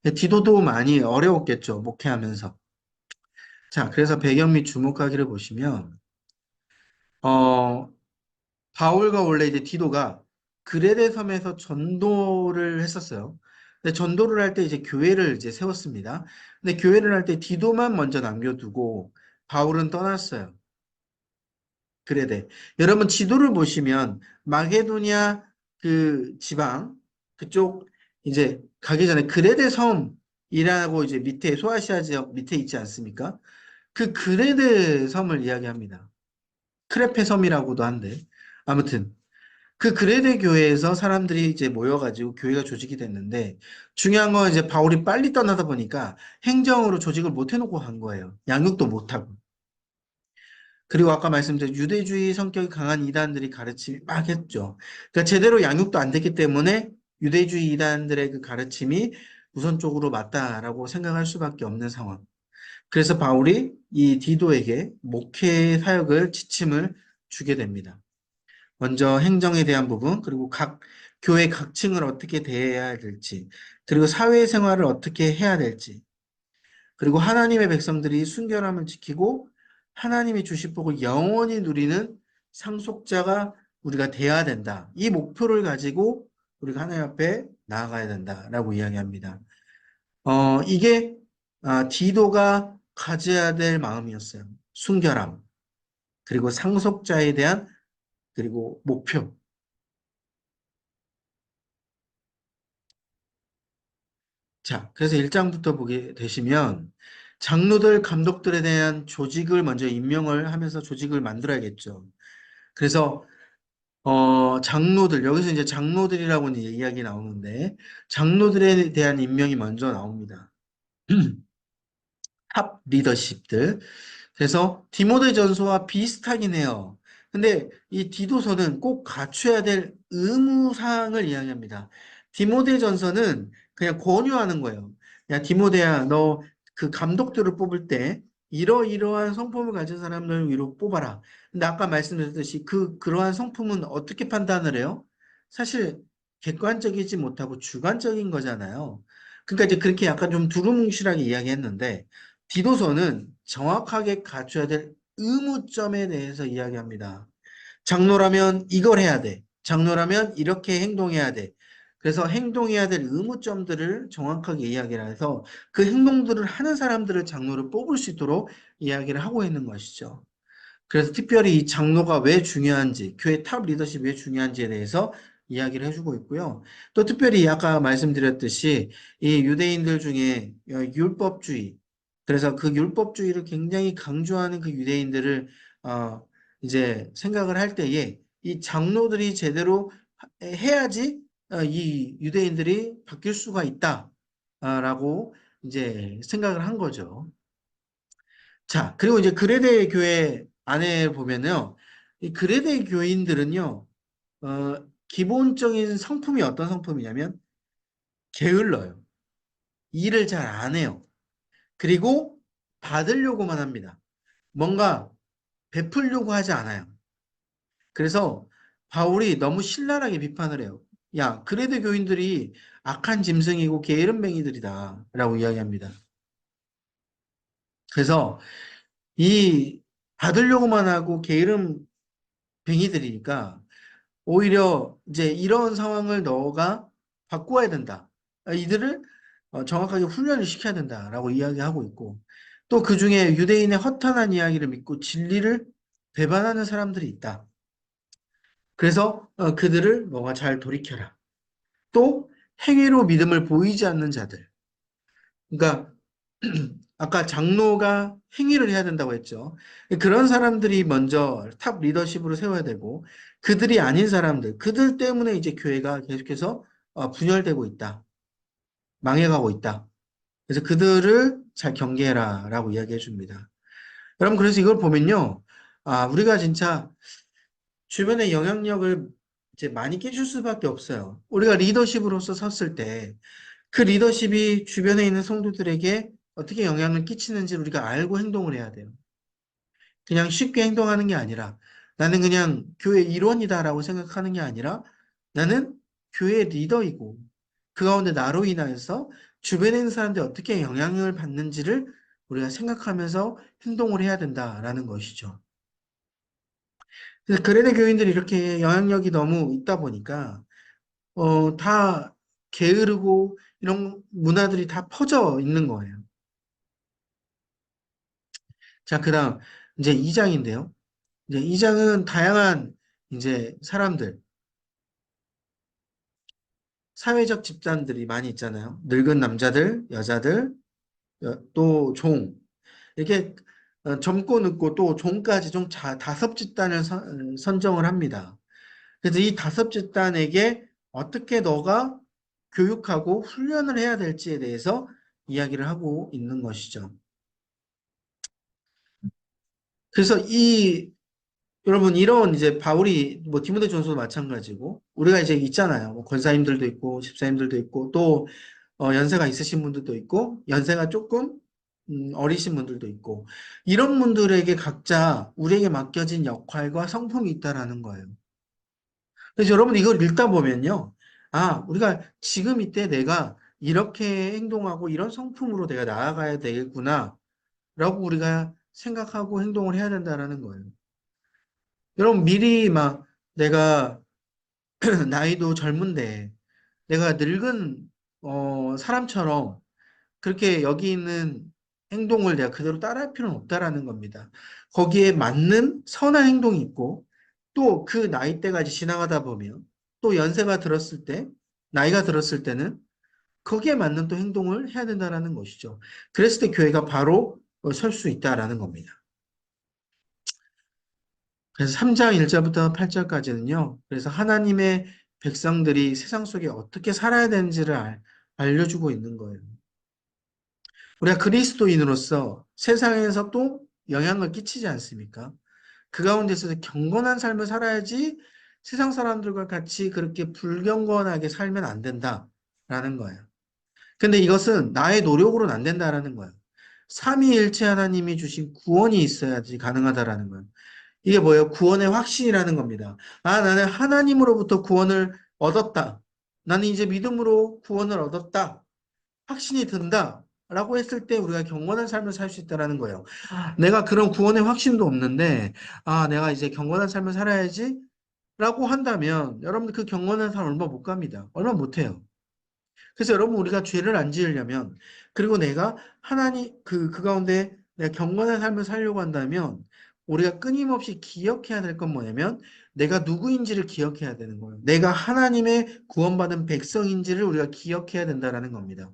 디도도 많이 어려웠겠죠, 목회하면서. 자, 그래서 배경 및 주목하기를 보시면, 어, 바울과 원래 이제 디도가 그레데 섬에서 전도를 했었어요. 근데 전도를 할 때 이제 교회를 이제 세웠습니다. 근데 교회를 할 때 디도만 먼저 남겨두고 바울은 떠났어요. 그레데. 여러분 지도를 보시면 마게도냐 그 지방 그쪽 이제 가기 전에 그레데 섬이라고 이제 밑에 소아시아 지역 밑에 있지 않습니까? 그 그레데 섬을 이야기합니다. 크레페 섬이라고도 한데 아무튼 그 그레데 교회에서 사람들이 이제 모여가지고 교회가 조직이 됐는데 중요한 건 이제 바울이 빨리 떠나다 보니까 행정으로 조직을 못 해놓고 간 거예요. 양육도 못 하고. 그리고 아까 말씀드린 유대주의 성격이 강한 이단들이 가르침이 막 했죠. 그러니까 제대로 양육도 안 됐기 때문에 유대주의 이단들의 그 가르침이 우선적으로 맞다라고 생각할 수밖에 없는 상황. 그래서 바울이 이 디도에게 목회 사역을 지침을 주게 됩니다. 먼저 행정에 대한 부분, 그리고 각 교회 각 층을 어떻게 대해야 될지, 그리고 사회생활을 어떻게 해야 될지, 그리고 하나님의 백성들이 순결함을 지키고 하나님이 주실 복을 영원히 누리는 상속자가 우리가 돼야 된다. 이 목표를 가지고 우리가 하나님 앞에 나아가야 된다라고 이야기합니다. 이게 디도가 가져야 될 마음이었어요. 순결함, 그리고 상속자에 대한 그리고 목표. 자, 그래서 1장부터 보게 되시면 장로들, 감독들에 대한 조직을 먼저 임명을 하면서 조직을 만들어야겠죠. 그래서 장로들, 여기서 이제 장로들이라고 이야기 나오는데 장로들에 대한 임명이 먼저 나옵니다. 탑 리더십들. 그래서 디모데 전서와 비슷하긴 해요. 근데 이 디도서는 꼭 갖춰야 될 의무사항을 이야기합니다. 디모데전서는 그냥 권유하는 거예요. 야, 디모데야, 너 그 감독들을 뽑을 때 이러이러한 성품을 가진 사람을 위로 뽑아라. 근데 아까 말씀드렸듯이 그러한 성품은 어떻게 판단을 해요? 사실 객관적이지 못하고 주관적인 거잖아요. 그러니까 이제 그렇게 약간 좀 두루뭉실하게 이야기했는데 디도서는 정확하게 갖춰야 될 의무점에 대해서 이야기합니다. 장로라면 이걸 해야 돼. 장로라면 이렇게 행동해야 돼. 그래서 행동해야 될 의무점들을 정확하게 이야기를 해서 그 행동들을 하는 사람들을 장로를 뽑을 수 있도록 이야기를 하고 있는 것이죠. 그래서 특별히 이 장로가 왜 중요한지, 교회 탑 리더십이 왜 중요한지에 대해서 이야기를 해주고 있고요. 또 특별히 아까 말씀드렸듯이 이 유대인들 중에 율법주의, 그래서 그 율법주의를 굉장히 강조하는 그 유대인들을 어, 이제 생각을 할 때에 이 장로들이 제대로 해야지 이 유대인들이 바뀔 수가 있다라고 이제 생각을 한 거죠. 자, 그리고 이제 그레데 교회 안에 보면요. 이 그레데 교인들은요, 기본적인 성품이 어떤 성품이냐면, 게을러요. 일을 잘 안 해요. 그리고 받으려고만 합니다. 뭔가 베풀려고 하지 않아요. 그래서 바울이 너무 신랄하게 비판을 해요. 야, 그레데 교인들이 악한 짐승이고 게으름뱅이들이다. 라고 이야기합니다. 그래서 이 받으려고만 하고 게으름뱅이들이니까 오히려 이제 이런 상황을 너가 바꾸어야 된다. 이들을 정확하게 훈련을 시켜야 된다라고 이야기하고 있고 또 그중에 유대인의 허탄한 이야기를 믿고 진리를 배반하는 사람들이 있다. 그래서 그들을 너가 잘 돌이켜라. 또 행위로 믿음을 보이지 않는 자들. 그러니까 아까 장로가 행위를 해야 된다고 했죠. 그런 사람들이 먼저 탑 리더십으로 세워야 되고 그들이 아닌 사람들, 그들 때문에 이제 교회가 계속해서 분열되고 있다. 망해가고 있다. 그래서 그들을 잘 경계해라라고 이야기해 줍니다. 여러분 그래서 이걸 보면요. 우리가 진짜 주변의 영향력을 이제 많이 끼칠 수밖에 없어요. 우리가 리더십으로서 섰을 때 그 리더십이 주변에 있는 성도들에게 어떻게 영향을 끼치는지 우리가 알고 행동을 해야 돼요. 그냥 쉽게 행동하는 게 아니라 나는 그냥 교회 일원이다라고 생각하는 게 아니라 나는 교회 리더이고 그 가운데 나로 인하여서 주변에 있는 사람들이 어떻게 영향을 받는지를 우리가 생각하면서 행동을 해야 된다라는 것이죠. 그래서 그레네 교인들이 이렇게 영향력이 너무 있다 보니까 다 게으르고 이런 문화들이 다 퍼져 있는 거예요. 자, 그다음 이제 2장인데요. 이제 2장은 다양한 이제 사람들, 사회적 집단들이 많이 있잖아요. 늙은 남자들, 여자들, 또 종. 이렇게 젊고 늙고 또 종까지 좀 다섯 집단을 선정을 합니다. 그래서 이 다섯 집단에게 어떻게 너가 교육하고 훈련을 해야 될지에 대해서 이야기를 하고 있는 것이죠. 그래서 여러분 이런 이제 바울이 뭐 디모데전서도 마찬가지고 우리가 이제 있잖아요. 뭐 권사님들도 있고 집사님들도 있고 또 연세가 있으신 분들도 있고 연세가 조금 어리신 분들도 있고 이런 분들에게 각자 우리에게 맡겨진 역할과 성품이 있다라는 거예요. 그래서 여러분 이걸 읽다 보면요. 우리가 지금 이때 내가 이렇게 행동하고 이런 성품으로 내가 나아가야 되겠구나 라고 우리가 생각하고 행동을 해야 된다라는 거예요. 여러분 미리 막 내가 나이도 젊은데 내가 늙은 사람처럼 그렇게 여기 있는 행동을 내가 그대로 따라할 필요는 없다라는 겁니다. 거기에 맞는 선한 행동이 있고 또 그 나이대가 이제 지나가다 보면 또 연세가 들었을 때 나이가 들었을 때는 거기에 맞는 또 행동을 해야 된다라는 것이죠. 그랬을 때 교회가 바로 설 수 있다라는 겁니다. 그래서 3장 1절부터 8절까지는요. 그래서 하나님의 백성들이 세상 속에 어떻게 살아야 되는지를 알려주고 있는 거예요. 우리가 그리스도인으로서 세상에서 또 영향을 끼치지 않습니까? 그 가운데서 경건한 삶을 살아야지 세상 사람들과 같이 그렇게 불경건하게 살면 안 된다라는 거예요. 근데 이것은 나의 노력으로는 안 된다라는 거예요. 삼위일체 하나님이 주신 구원이 있어야지 가능하다라는 거예요. 이게 뭐예요? 구원의 확신이라는 겁니다. 아, 나는 하나님으로부터 구원을 얻었다. 나는 이제 믿음으로 구원을 얻었다. 확신이 든다. 라고 했을 때 우리가 경건한 삶을 살 수 있다는 거예요. 내가 그런 구원의 확신도 없는데, 아, 내가 이제 경건한 삶을 살아야지. 라고 한다면, 여러분들 그 경건한 삶 얼마 못 갑니다. 얼마 못 해요. 그래서 여러분, 우리가 죄를 안 지으려면, 그리고 내가 하나님, 그 가운데 내가 경건한 삶을 살려고 한다면, 우리가 끊임없이 기억해야 될 건 뭐냐면, 내가 누구인지를 기억해야 되는 거예요. 내가 하나님의 구원받은 백성인지를 우리가 기억해야 된다는 겁니다.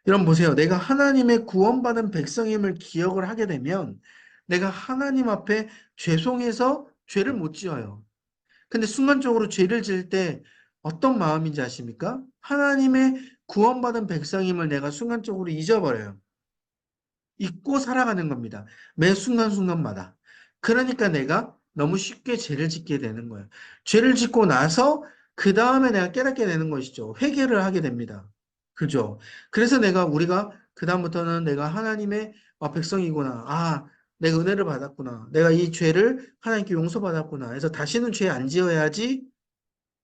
여러분 보세요. 내가 하나님의 구원받은 백성임을 기억을 하게 되면, 내가 하나님 앞에 죄송해서 죄를 못 지어요. 근데 순간적으로 죄를 지을 때 어떤 마음인지 아십니까? 하나님의 구원받은 백성임을 내가 순간적으로 잊어버려요. 잊고 살아가는 겁니다. 매 순간순간마다. 그러니까 내가 너무 쉽게 죄를 짓게 되는 거예요. 죄를 짓고 나서 그 다음에 내가 깨닫게 되는 것이죠. 회개를 하게 됩니다. 그죠? 그래서 우리가 그 다음부터는 내가 하나님의 백성이구나. 아, 내가 은혜를 받았구나. 내가 이 죄를 하나님께 용서받았구나. 그래서 다시는 죄 안 지어야지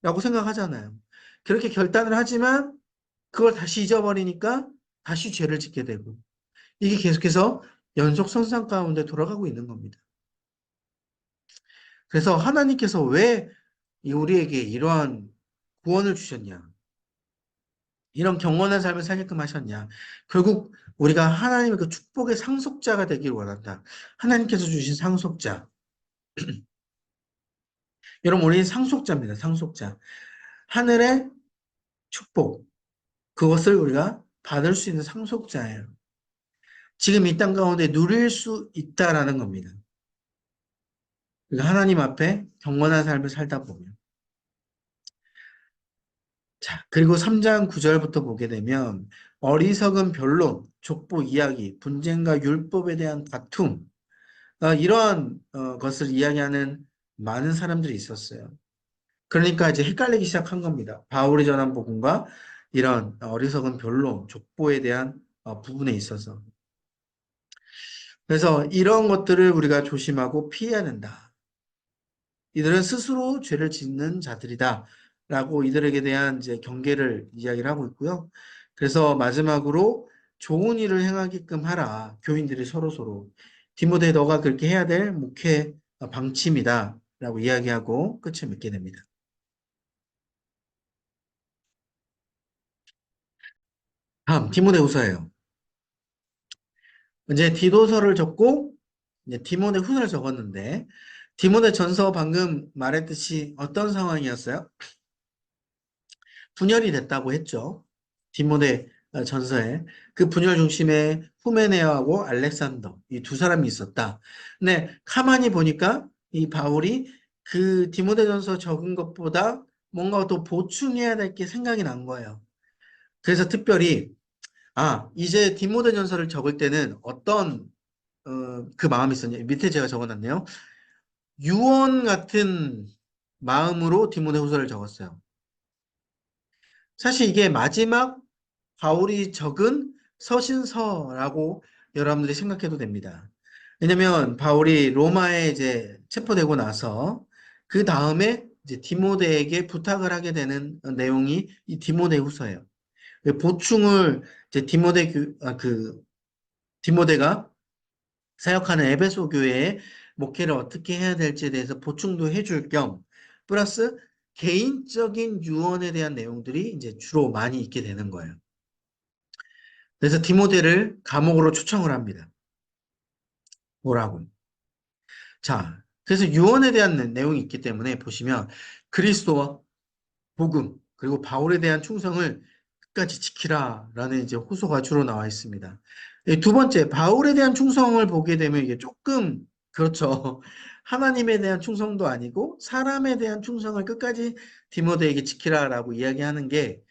라고 생각하잖아요. 그렇게 결단을 하지만 그걸 다시 잊어버리니까 다시 죄를 짓게 되고 이게 계속해서 연속선상 가운데 돌아가고 있는 겁니다. 그래서 하나님께서 왜 우리에게 이러한 구원을 주셨냐? 이런 경건한 삶을 살게끔 하셨냐? 결국 우리가 하나님의 그 축복의 상속자가 되길 원한다. 하나님께서 주신 상속자. 여러분, 우리는 상속자입니다. 상속자. 하늘의 축복. 그것을 우리가 받을 수 있는 상속자예요. 지금 이 땅 가운데 누릴 수 있다라는 겁니다. 그러니까 하나님 앞에 경건한 삶을 살다 보면. 자, 그리고 3장 9절부터 보게 되면 어리석은 변론, 족보 이야기, 분쟁과 율법에 대한 다툼, 이러한 것을 이야기하는 많은 사람들이 있었어요. 그러니까 이제 헷갈리기 시작한 겁니다. 바울이 전한 복음과 이런 어리석은 변론, 족보에 대한 부분에 있어서. 그래서 이런 것들을 우리가 조심하고 피해야 된다. 이들은 스스로 죄를 짓는 자들이다. 라고 이들에게 대한 이제 경계를 이야기를 하고 있고요. 그래서 마지막으로 좋은 일을 행하게끔 하라. 교인들이 서로서로. 디모데 너가 그렇게 해야 될 목회 방침이다. 라고 이야기하고 끝을 맺게 됩니다. 다음, 디모데 후서예요. 이제 디도서를 적고 이제 디모데 후서를 적었는데 디모데 전서 방금 말했듯이 어떤 상황이었어요? 분열이 됐다고 했죠. 디모데 전서에 그 분열 중심에 후메네오하고 알렉산더 이 두 사람이 있었다. 근데 가만히 보니까 이 바울이 그 디모데 전서 적은 것보다 뭔가 더 보충해야 될 게 생각이 난 거예요. 그래서 특별히 이제 디모데 전서를 적을 때는 어떤 그 마음이 있었냐. 밑에 제가 적어놨네요. 유언 같은 마음으로 디모데 후서를 적었어요. 사실 이게 마지막 바울이 적은 서신서라고 여러분들이 생각해도 됩니다. 왜냐면 바울이 로마에 이제 체포되고 나서 그 다음에 이제 디모데에게 부탁을 하게 되는 내용이 이 디모데 후서예요. 보충을 이제 디모데가 사역하는 에베소 교회에 목회를 어떻게 해야 될지에 대해서 보충도 해줄 겸 플러스 개인적인 유언에 대한 내용들이 이제 주로 많이 있게 되는 거예요. 그래서 디모데를 감옥으로 초청을 합니다. 뭐라고? 자, 그래서 유언에 대한 내용이 있기 때문에 보시면 그리스도와 복음 그리고 바울에 대한 충성을 끝까지 지키라라는 이제 호소가 주로 나와 있습니다. 두 번째, 바울에 대한 충성을 보게 되면 이게 조금 그렇죠. 하나님에 대한 충성도 아니고 사람에 대한 충성을 끝까지 디모데에게 지키라라고 이야기하는 게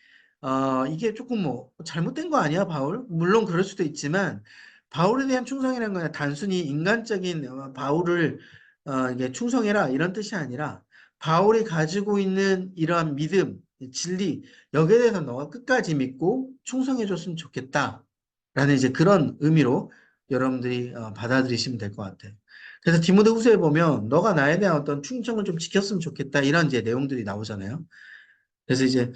이게 조금 뭐 잘못된 거 아니야, 바울? 물론 그럴 수도 있지만 바울에 대한 충성이라는 건 단순히 인간적인 바울을 이게 충성해라 이런 뜻이 아니라 바울이 가지고 있는 이러한 믿음, 진리 여기에 대해서 너가 끝까지 믿고 충성해 줬으면 좋겠다. 라는 이제 그런 의미로 여러분들이 받아들이시면 될 것 같아요. 그래서 디모데후서에 보면 너가 나에 대한 어떤 충성을 좀 지켰으면 좋겠다 이런 이제 내용들이 나오잖아요. 그래서 이제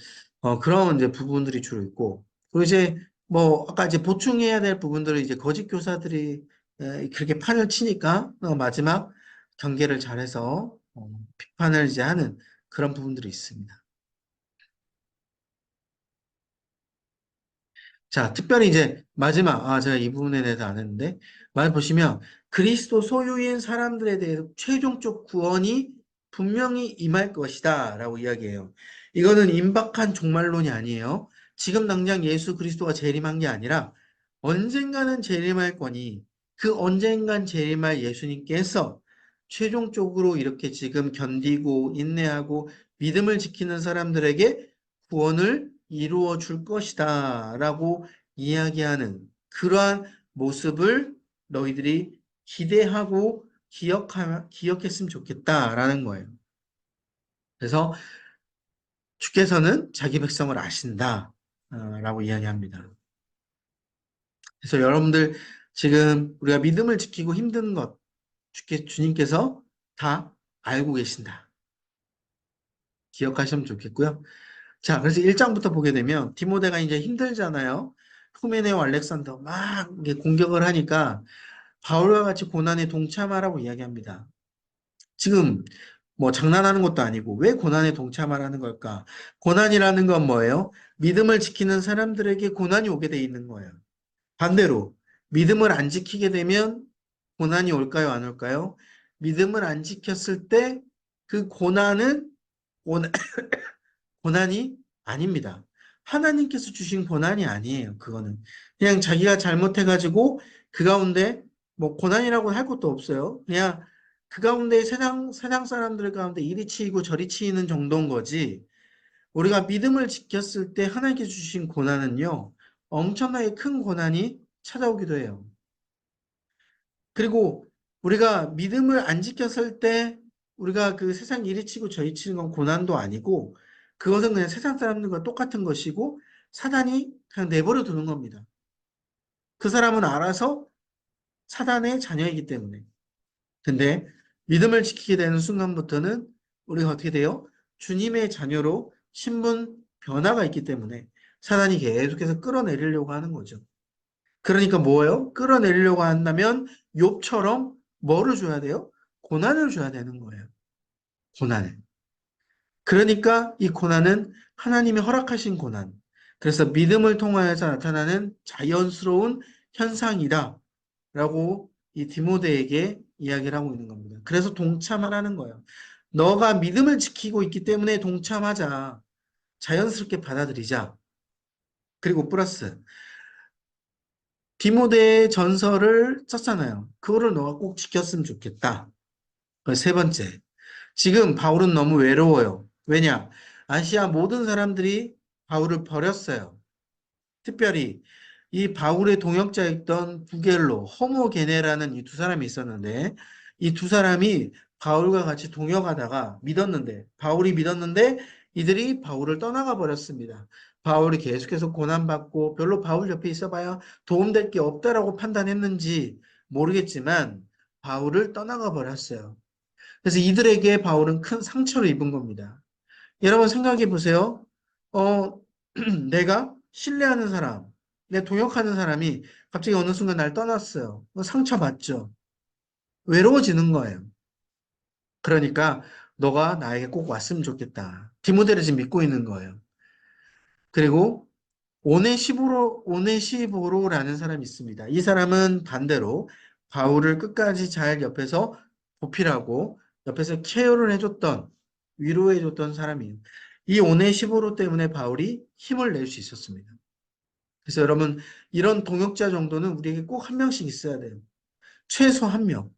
그런 이제 부분들이 주로 있고 그리고 이제 뭐 아까 이제 보충해야 될 부분들을 이제 거짓 교사들이 그렇게 판을 치니까 마지막 경계를 잘해서 비판을 이제 하는 그런 부분들이 있습니다. 자, 특별히 이제 마지막, 제가 이 부분에 대해서 안 했는데, 말 보시면, 그리스도 소유인 사람들에 대해서 최종적 구원이 분명히 임할 것이다. 라고 이야기해요. 이거는 임박한 종말론이 아니에요. 지금 당장 예수 그리스도가 재림한 게 아니라, 언젠가는 재림할 거니, 그 언젠간 재림할 예수님께서 최종적으로 이렇게 지금 견디고, 인내하고, 믿음을 지키는 사람들에게 구원을 이루어 줄 것이다. 라고 이야기하는 그러한 모습을 너희들이 기대하고 기억했으면 좋겠다라는 거예요. 그래서 주께서는 자기 백성을 아신다. 라고 이야기합니다. 그래서 여러분들 지금 우리가 믿음을 지키고 힘든 것 주님께서 다 알고 계신다. 기억하시면 좋겠고요. 자, 그래서 1장부터 보게 되면 디모데가 이제 힘들잖아요. 후메네오 알렉산더 막 이게 공격을 하니까 바울과 같이 고난에 동참하라고 이야기합니다. 지금 뭐 장난하는 것도 아니고 왜 고난에 동참하라는 걸까? 고난이라는 건 뭐예요? 믿음을 지키는 사람들에게 고난이 오게 돼 있는 거예요. 반대로 믿음을 안 지키게 되면 고난이 올까요? 안 올까요? 믿음을 안 지켰을 때 그 고난은 고난이 아닙니다. 하나님께서 주신 고난이 아니에요. 그거는 그냥 자기가 잘못해가지고 그 가운데 뭐 고난이라고 할 것도 없어요. 그냥 그 가운데 세상 사람들 가운데 이리 치이고 저리 치이는 정도인 거지. 우리가 믿음을 지켰을 때 하나님께서 주신 고난은요, 엄청나게 큰 고난이 찾아오기도 해요. 그리고 우리가 믿음을 안 지켰을 때 우리가 그 세상 이리 치고 저리 치는 건 고난도 아니고 그것은 그냥 세상 사람들과 똑같은 것이고 사단이 그냥 내버려 두는 겁니다. 그 사람은 알아서 사단의 자녀이기 때문에. 근데 믿음을 지키게 되는 순간부터는 우리가 어떻게 돼요? 주님의 자녀로 신분 변화가 있기 때문에 사단이 계속해서 끌어내리려고 하는 거죠. 그러니까 뭐예요? 끌어내리려고 한다면 욥처럼 뭐를 줘야 돼요? 고난을 줘야 되는 거예요. 고난을. 그러니까 이 고난은 하나님이 허락하신 고난. 그래서 믿음을 통하여서 나타나는 자연스러운 현상이다. 라고 이 디모데에게 이야기를 하고 있는 겁니다. 그래서 동참하라는 거예요. 너가 믿음을 지키고 있기 때문에 동참하자. 자연스럽게 받아들이자. 그리고 플러스 디모데의 전설을 썼잖아요. 그거를 너가 꼭 지켰으면 좋겠다. 세 번째, 지금 바울은 너무 외로워요. 왜냐? 아시아 모든 사람들이 바울을 버렸어요. 특별히 이 바울의 동역자였던 부겔로, 호모게네라는 이 두 사람이 있었는데 이 두 사람이 바울과 같이 동역하다가 믿었는데 바울이 믿었는데 이들이 바울을 떠나가 버렸습니다. 바울이 계속해서 고난받고 별로 바울 옆에 있어봐야 도움될 게 없다라고 판단했는지 모르겠지만 바울을 떠나가 버렸어요. 그래서 이들에게 바울은 큰 상처를 입은 겁니다. 여러분 생각해 보세요. 어, 내가 신뢰하는 사람, 내 동역하는 사람이 갑자기 어느 순간 날 떠났어요. 상처받죠. 외로워지는 거예요. 그러니까 너가 나에게 꼭 왔으면 좋겠다. 디모데를 지금 믿고 있는 거예요. 그리고 오네시보로라는 사람이 있습니다. 이 사람은 반대로 바울을 끝까지 잘 옆에서 보필하고 옆에서 케어를 해줬던 위로해줬던 사람이에요. 이 오네시보로 때문에 바울이 힘을 낼 수 있었습니다. 그래서 여러분 이런 동역자 정도는 우리에게 꼭 한 명씩 있어야 돼요. 최소 한 명.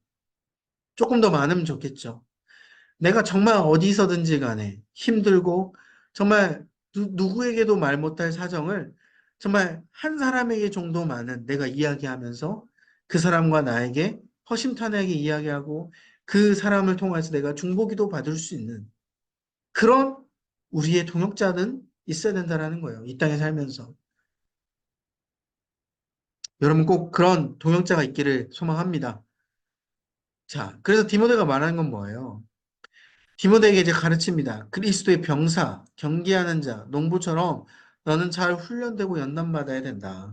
조금 더 많으면 좋겠죠. 내가 정말 어디서든지 간에 힘들고 정말 누구에게도 말 못할 사정을 정말 한 사람에게 정도만은 내가 이야기하면서 그 사람과 나에게 허심탄회하게 이야기하고 그 사람을 통해서 내가 중보기도 받을 수 있는 그런 우리의 동역자는 있어야 된다라는 거예요. 이 땅에 살면서. 여러분 꼭 그런 동역자가 있기를 소망합니다. 자, 그래서 디모데가 말하는 건 뭐예요? 디모데에게 이제 가르칩니다. 그리스도의 병사, 경계하는 자, 농부처럼 너는 잘 훈련되고 연단받아야 된다.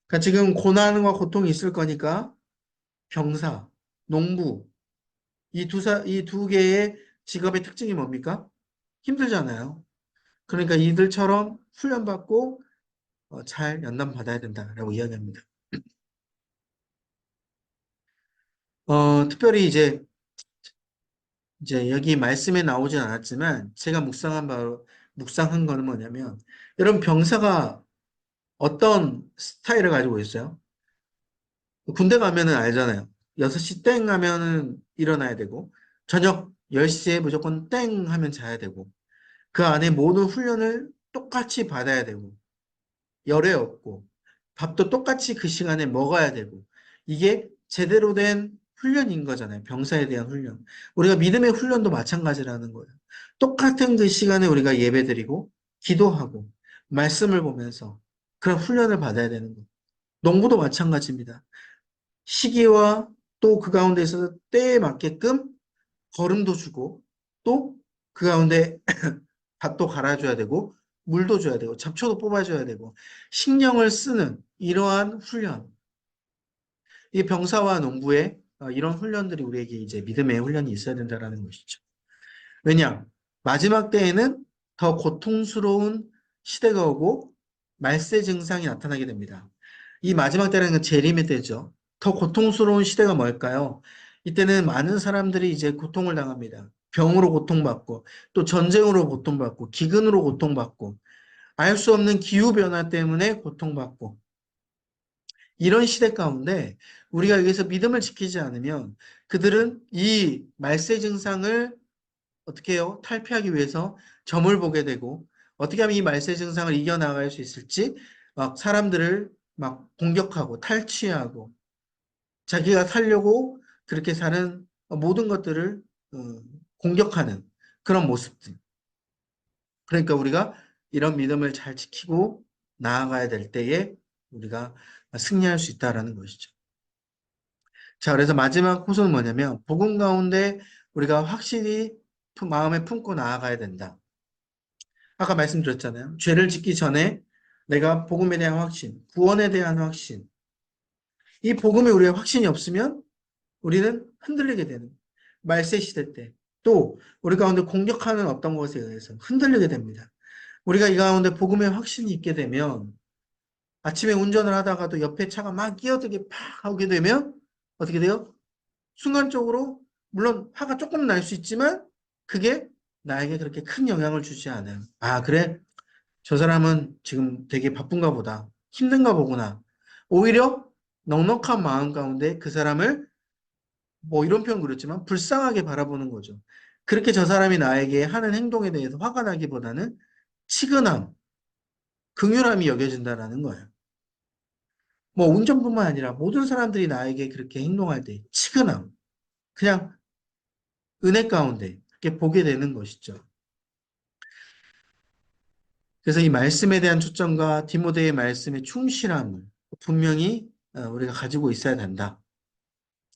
그러니까 지금 고난과 고통이 있을 거니까 병사, 농부, 이 두 개의 직업의 특징이 뭡니까? 힘들잖아요. 그러니까 이들처럼 훈련받고 잘 연단받아야 된다라고 이야기합니다. 특별히 이제 여기 말씀에 나오진 않았지만 제가 묵상한 거는 뭐냐면 여러분 병사가 어떤 스타일을 가지고 있어요? 군대 가면은 알잖아요. 6시 땡 하면은 일어나야 되고 저녁 10시에 무조건 땡 하면 자야 되고 그 안에 모든 훈련을 똑같이 받아야 되고 열애 없고 밥도 똑같이 그 시간에 먹어야 되고 이게 제대로 된 훈련인 거잖아요. 병사에 대한 훈련. 우리가 믿음의 훈련도 마찬가지라는 거예요. 똑같은 그 시간에 우리가 예배드리고 기도하고 말씀을 보면서 그런 훈련을 받아야 되는 거예요. 농부도 마찬가지입니다. 시기와 또 그 가운데 있어서 때에 맞게끔 거름도 주고 또 그 가운데 밭도 갈아줘야 되고 물도 줘야 되고 잡초도 뽑아줘야 되고 신경을 쓰는 이러한 훈련. 이 병사와 농부의 이런 훈련들이 우리에게 이제 믿음의 훈련이 있어야 된다는 것이죠. 왜냐? 마지막 때에는 더 고통스러운 시대가 오고 말세 증상이 나타나게 됩니다. 이 마지막 때라는 건 재림의 때죠. 더 고통스러운 시대가 뭘까요? 이때는 많은 사람들이 이제 고통을 당합니다. 병으로 고통받고 또 전쟁으로 고통받고 기근으로 고통받고 알 수 없는 기후변화 때문에 고통받고 이런 시대 가운데 우리가 여기서 믿음을 지키지 않으면 그들은 이 말세 증상을 어떻게 해요? 탈피하기 위해서 점을 보게 되고 어떻게 하면 이 말세 증상을 이겨나갈 수 있을지 막 사람들을 막 공격하고 탈취하고 자기가 살려고 그렇게 사는 모든 것들을 어, 공격하는 그런 모습들. 그러니까 우리가 이런 믿음을 잘 지키고 나아가야 될 때에 우리가 승리할 수 있다라는 것이죠. 자, 그래서 마지막 호소는 뭐냐면 복음 가운데 우리가 확실히 마음에 품고 나아가야 된다. 아까 말씀드렸잖아요. 죄를 짓기 전에 내가 복음에 대한 확신, 구원에 대한 확신. 이 복음에 우리의 확신이 없으면 우리는 흔들리게 되는 말세 시대 때 또 우리 가운데 공격하는 어떤 것에 의해서 흔들리게 됩니다. 우리가 이 가운데 복음의 확신이 있게 되면 아침에 운전을 하다가도 옆에 차가 막 끼어들게 팍 하게 되면 어떻게 돼요? 순간적으로 물론 화가 조금 날 수 있지만 그게 나에게 그렇게 큰 영향을 주지 않아요. 아, 그래? 저 사람은 지금 되게 바쁜가 보다. 힘든가 보구나. 오히려 넉넉한 마음 가운데 그 사람을 뭐 이런 표현 그렇지만 불쌍하게 바라보는 거죠. 그렇게 저 사람이 나에게 하는 행동에 대해서 화가 나기보다는 치근함, 긍휼함이 여겨진다라는 거예요. 뭐 운전뿐만 아니라 모든 사람들이 나에게 그렇게 행동할 때 치근함, 그냥 은혜 가운데 이렇게 보게 되는 것이죠. 그래서 이 말씀에 대한 초점과 디모데의 말씀의 충실함을 분명히 우리가 가지고 있어야 된다.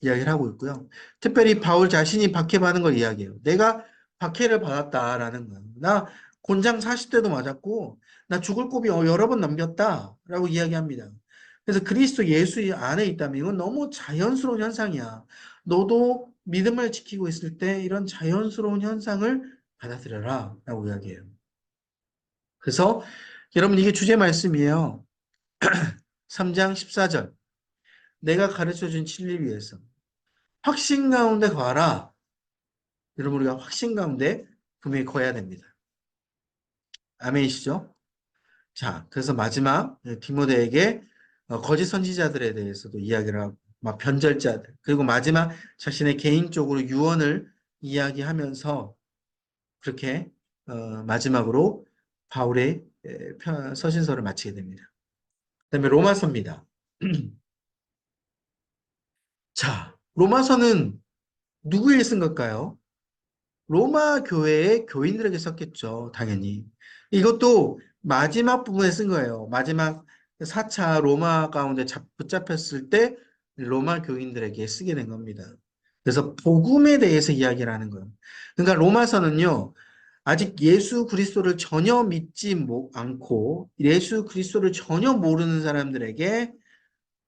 이야기를 하고 있고요. 특별히 바울 자신이 박해받은 걸 이야기해요. 내가 박해를 받았다라는 거예요. 나 곤장 40대도 맞았고 나 죽을 고비 여러 번 넘겼다라고 이야기합니다. 그래서 그리스도 예수 안에 있다면 이건 너무 자연스러운 현상이야. 너도 믿음을 지키고 있을 때 이런 자연스러운 현상을 받아들여라 라고 이야기해요. 그래서 여러분 이게 주제 말씀이에요. 3장 14절. 내가 가르쳐준 진리를 위해서 확신 가운데 거하라. 여러분 우리가 확신 가운데 분명히 거해야 됩니다. 아멘이시죠? 자, 그래서 마지막 디모데에게 거짓 선지자들에 대해서도 이야기를 하고 막 변절자들 그리고 마지막 자신의 개인적으로 유언을 이야기하면서 그렇게 마지막으로 바울의 서신서를 마치게 됩니다. 그다음에 로마서입니다. 자, 로마서는 누구에게 쓴 걸까요? 로마 교회의 교인들에게 썼겠죠, 당연히. 이것도 마지막 부분에 쓴 거예요. 마지막 4차 로마 가운데 붙잡혔을 때 로마 교인들에게 쓰게 된 겁니다. 그래서 복음에 대해서 이야기를 하는 거예요. 그러니까 로마서는요, 아직 예수 그리스도를 전혀 믿지 않고 예수 그리스도를 전혀 모르는 사람들에게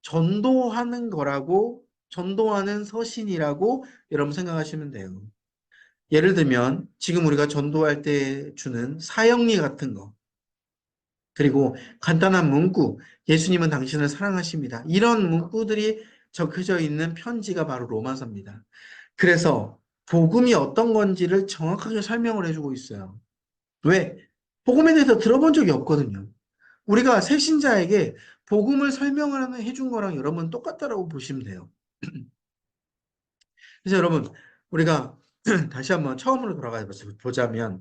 전도하는 거라고, 전도하는 서신이라고 여러분 생각하시면 돼요. 예를 들면 지금 우리가 전도할 때 주는 사형리 같은 거, 그리고 간단한 문구, 예수님은 당신을 사랑하십니다. 이런 문구들이 적혀져 있는 편지가 바로 로마서입니다. 그래서 복음이 어떤 건지를 정확하게 설명을 해주고 있어요. 왜? 복음에 대해서 들어본 적이 없거든요. 우리가 새신자에게 복음을 설명을 해준 거랑 여러분 똑같다라고 보시면 돼요. 그래서 여러분, 우리가 다시 한번 처음으로 돌아가 보자면,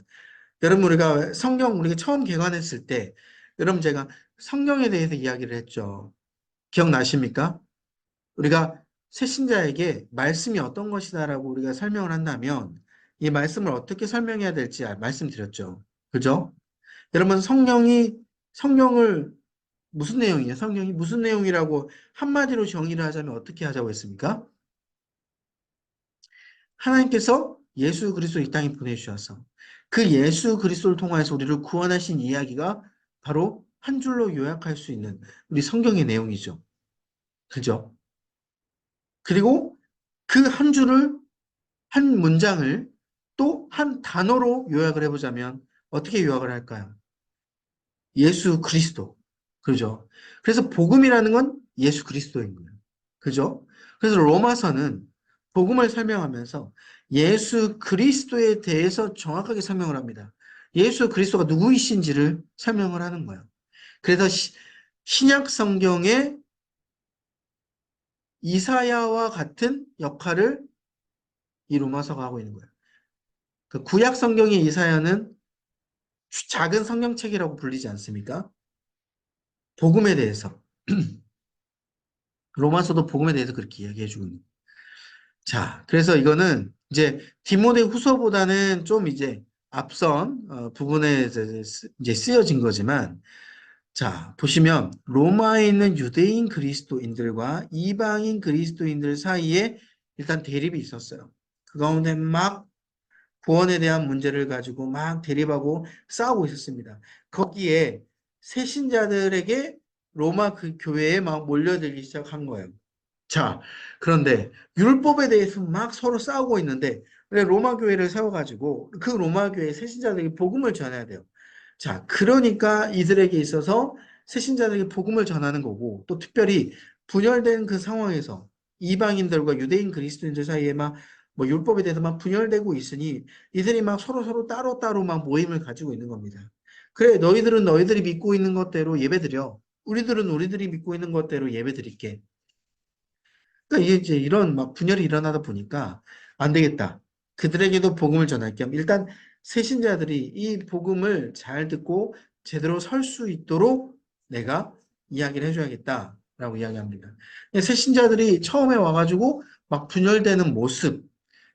여러분 우리가 성경 우리가 처음 개관했을 때 여러분 제가 성경에 대해서 이야기를 했죠. 기억나십니까? 우리가 새신자에게 말씀이 어떤 것이다라고 우리가 설명을 한다면 이 말씀을 어떻게 설명해야 될지 말씀드렸죠. 그죠? 여러분 성경을 무슨 내용이에요? 성경이 무슨 내용이라고 한마디로 정의를 하자면 어떻게 하자고 했습니까? 하나님께서 예수 그리스도 이 땅에 보내주셔서 그 예수 그리스도를 통하여서 우리를 구원하신 이야기가 바로 한 줄로 요약할 수 있는 우리 성경의 내용이죠. 그죠? 그리고 그 한 줄을, 한 문장을 또 한 단어로 요약을 해보자면 어떻게 요약을 할까요? 예수 그리스도. 그죠? 그래서 복음이라는 건 예수 그리스도인 거예요. 그죠? 그래서 로마서는 복음을 설명하면서 예수 그리스도에 대해서 정확하게 설명을 합니다. 예수 그리스도가 누구이신지를 설명을 하는 거예요. 그래서 신약 성경의 이사야와 같은 역할을 이 로마서가 하고 있는 거예요. 그 구약 성경의 이사야는 작은 성경책이라고 불리지 않습니까? 복음에 대해서. 로마서도 복음에 대해서 그렇게 이야기해 주고 있는 거예요. 자, 그래서 이거는 이제 디모데 후서보다는 좀 이제 앞선 부분에 이제 쓰여진 거지만, 자, 보시면 로마에 있는 유대인 그리스도인들과 이방인 그리스도인들 사이에 일단 대립이 있었어요. 그 가운데 막 구원에 대한 문제를 가지고 막 대립하고 싸우고 있었습니다. 거기에 새신자들에게 로마 그 교회에 막 몰려들기 시작한 거예요. 자, 그런데 율법에 대해서 막 서로 싸우고 있는데 왜 로마 교회를 세워가지고 그 로마 교회 새신자들에게 복음을 전해야 돼요. 자, 그러니까 이들에게 있어서 새신자들에게 복음을 전하는 거고 또 특별히 분열된 그 상황에서 이방인들과 유대인 그리스도인들 사이에 막 뭐 율법에 대해서 막 분열되고 있으니 이들이 막 서로 따로따로 막 모임을 가지고 있는 겁니다. 그래, 너희들은 너희들이 믿고 있는 것대로 예배드려. 우리들은 우리들이 믿고 있는 것대로 예배드릴게. 그러니까 이게 이제 이런 막 분열이 일어나다 보니까 안 되겠다. 그들에게도 복음을 전할 겸 일단 새신자들이 이 복음을 잘 듣고 제대로 설 수 있도록 내가 이야기를 해줘야겠다라고 이야기합니다. 새신자들이 처음에 와가지고 막 분열되는 모습,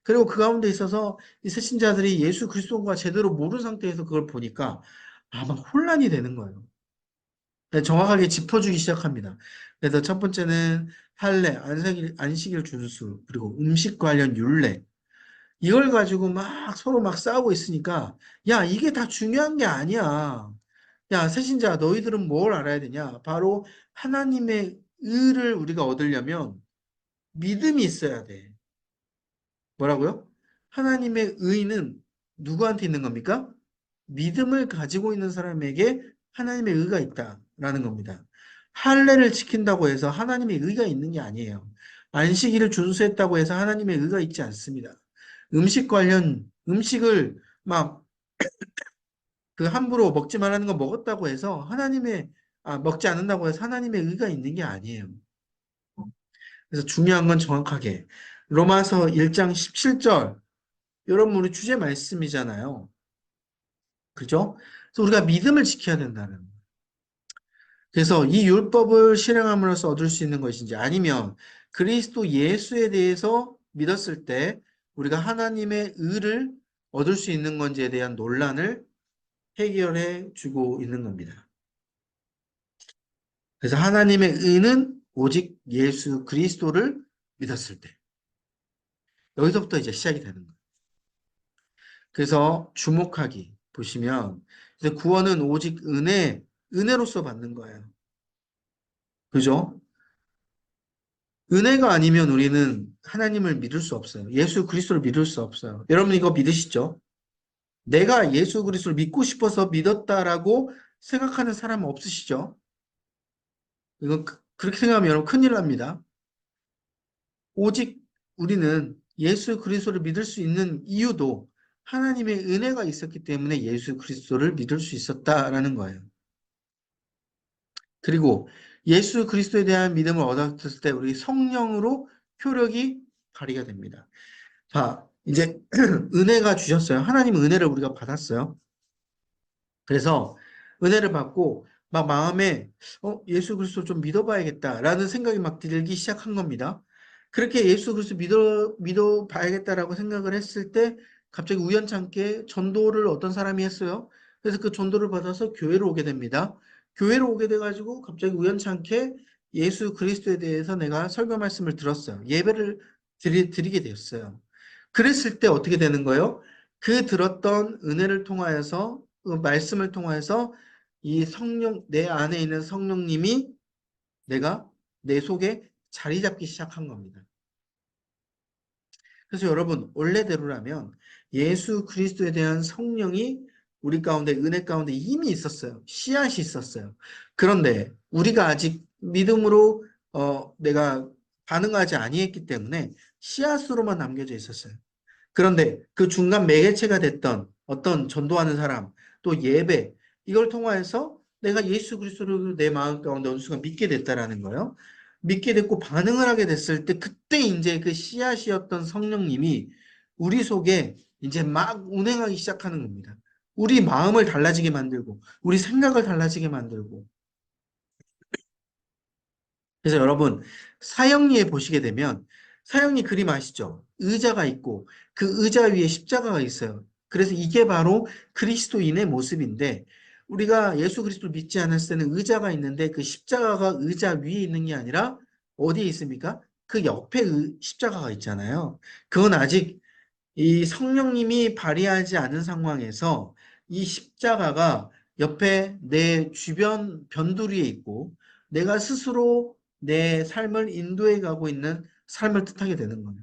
그리고 그 가운데 있어서 이 새신자들이 예수 그리스도가 제대로 모르는 상태에서 그걸 보니까 아마 혼란이 되는 거예요. 네, 정확하게 짚어주기 시작합니다. 그래서 첫 번째는 할례, 안식일 준수, 그리고 음식 관련 율례. 이걸 가지고 막 서로 막 싸우고 있으니까, 야, 이게 다 중요한 게 아니야. 야, 새신자, 너희들은 뭘 알아야 되냐? 바로 하나님의 의를 우리가 얻으려면 믿음이 있어야 돼. 뭐라고요? 하나님의 의는 누구한테 있는 겁니까? 믿음을 가지고 있는 사람에게 하나님의 의가 있다라는 겁니다. 할례를 지킨다고 해서 하나님의 의가 있는 게 아니에요. 안식일을 준수했다고 해서 하나님의 의가 있지 않습니다. 음식 관련 음식을 막 그 함부로 먹지 말라는 거 먹었다고 해서 먹지 않는다고 해서 하나님의 의가 있는 게 아니에요. 그래서 중요한 건 정확하게 로마서 1장 17절, 여러분 우리 주제 말씀이잖아요. 그죠? 그래서 우리가 믿음을 지켜야 된다는 거예요. 그래서 이 율법을 실행함으로써 얻을 수 있는 것인지 아니면 그리스도 예수에 대해서 믿었을 때 우리가 하나님의 의를 얻을 수 있는 건지에 대한 논란을 해결해 주고 있는 겁니다. 그래서 하나님의 의는 오직 예수 그리스도를 믿었을 때. 여기서부터 이제 시작이 되는 거예요. 그래서 주목하기 보시면 이제 구원은 오직 은혜로서 받는 거예요. 그죠? 은혜가 아니면 우리는 하나님을 믿을 수 없어요. 예수 그리스도를 믿을 수 없어요. 여러분 이거 믿으시죠? 내가 예수 그리스도를 믿고 싶어서 믿었다라고 생각하는 사람 없으시죠? 이건 그렇게 생각하면 여러분 큰일 납니다. 오직 우리는 예수 그리스도를 믿을 수 있는 이유도 하나님의 은혜가 있었기 때문에 예수 그리스도를 믿을 수 있었다라는 거예요. 그리고 예수 그리스도에 대한 믿음을 얻었을 때 우리 성령으로 효력이 발휘가 됩니다. 자, 이제 은혜가 주셨어요. 하나님 은혜를 우리가 받았어요. 그래서 은혜를 받고 막 마음에 예수 그리스도 좀 믿어봐야겠다라는 생각이 막 들기 시작한 겁니다. 그렇게 예수 그리스도 믿어봐야겠다라고 생각을 했을 때 갑자기 우연찮게 전도를 어떤 사람이 했어요. 그래서 그 전도를 받아서 교회로 오게 됩니다. 교회로 오게 돼가지고 갑자기 우연찮게 예수 그리스도에 대해서 내가 설교 말씀을 들었어요. 예배를 드리게 되었어요. 그랬을 때 어떻게 되는 거예요? 그 들었던 은혜를 통하여서 그 말씀을 통해서 이 성령, 내 안에 있는 성령님이 내가 내 속에 자리 잡기 시작한 겁니다. 그래서 여러분, 원래대로라면 예수 그리스도에 대한 성령이 우리 가운데, 은혜 가운데 이미 있었어요. 씨앗이 있었어요. 그런데 우리가 아직 믿음으로 내가 반응하지 아니했기 때문에 씨앗으로만 남겨져 있었어요. 그런데 그 중간 매개체가 됐던 어떤 전도하는 사람, 또 예배, 이걸 통하여서 내가 예수 그리스도를 내 마음 가운데 어느 순간 믿게 됐다라는 거예요. 믿게 됐고 반응을 하게 됐을 때 그때 이제 그 씨앗이었던 성령님이 우리 속에 이제 막 운행하기 시작하는 겁니다. 우리 마음을 달라지게 만들고, 우리 생각을 달라지게 만들고, 그래서 여러분 사형리에 보시게 되면 사형리 그림 아시죠? 의자가 있고 그 의자 위에 십자가가 있어요. 그래서 이게 바로 그리스도인의 모습인데 우리가 예수 그리스도를 믿지 않았을 때는 의자가 있는데 그 십자가가 의자 위에 있는 게 아니라 어디에 있습니까? 그 옆에 십자가가 있잖아요. 그건 아직 이 성령님이 발휘하지 않은 상황에서 이 십자가가 옆에 내 주변 변두리에 있고 내가 스스로 내 삶을 인도해 가고 있는 삶을 뜻하게 되는 거예요.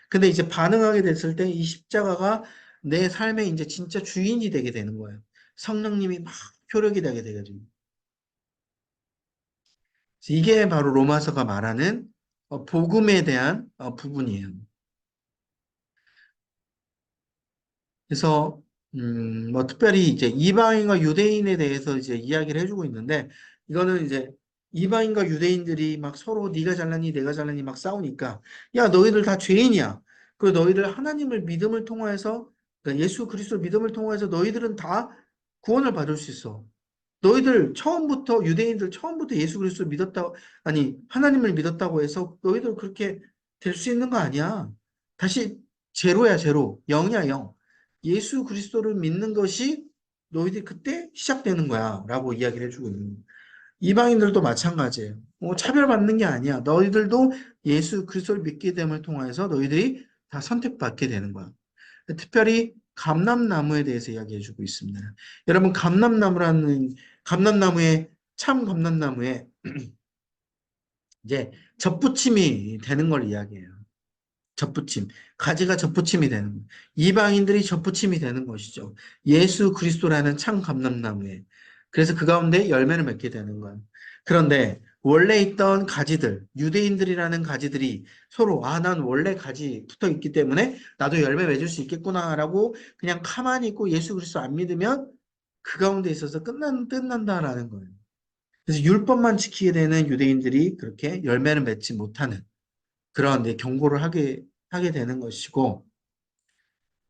근데 이제 반응하게 됐을 때 이 십자가가 내 삶의 이제 진짜 주인이 되게 되는 거예요. 성령님이 막 효력이 되게 되거든요. 이게 바로 로마서가 말하는 복음에 대한 부분이에요. 그래서 뭐 특별히 이제 이방인과 유대인에 대해서 이제 이야기를 해주고 있는데 이거는 이제 이방인과 유대인들이 막 서로 네가 잘났니 내가 잘났니 막 싸우니까 야 너희들 다 죄인이야. 그리고 너희들 하나님을 믿음을 통해서 그러니까 예수 그리스도 믿음을 통해서 너희들은 다 구원을 받을 수 있어. 너희들 처음부터 유대인들 처음부터 예수 그리스도를 믿었다 아니 하나님을 믿었다고 해서 너희들 그렇게 될 수 있는 거 아니야. 다시 제로야 제로 0이야 0. 예수 그리스도를 믿는 것이 너희들이 그때 시작되는 거야 라고 이야기를 해주고 있는 거야. 이방인들도 마찬가지예요. 차별받는 게 아니야. 너희들도 예수 그리스도를 믿게 됨을 통해서 너희들이 다 선택받게 되는 거야. 특별히 감람나무에 대해서 이야기해주고 있습니다. 여러분 감람나무의 참 감람나무에 이제 접붙임이 되는 걸 이야기해요. 접붙임. 가지가 접붙임이 되는 거예요. 이방인들이 접붙임이 되는 것이죠. 예수 그리스도라는 참 감람나무에. 그래서 그 가운데 열매를 맺게 되는 거예요. 그런데 원래 있던 가지들, 유대인들이라는 가지들이 서로 난 원래 가지 붙어 있기 때문에 나도 열매 맺을 수 있겠구나라고 그냥 가만히 있고 예수 그리스도 안 믿으면 그 가운데 있어서 끝난다라는 거예요. 그래서 율법만 지키게 되는 유대인들이 그렇게 열매를 맺지 못하는 그런 경고를 하게 되는 것이고,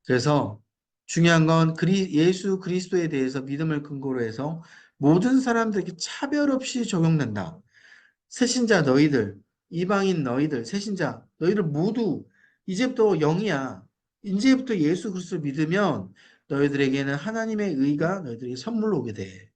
그래서 중요한 건 예수 그리스도에 대해서 믿음을 근거로 해서 모든 사람들에게 차별 없이 적용된다. 새신자 너희들, 이방인 너희들, 새신자, 너희들 모두 이제부터 영이야. 이제부터 예수 그리스도 믿으면 너희들에게는 하나님의 의가 너희들에게 선물로 오게 돼.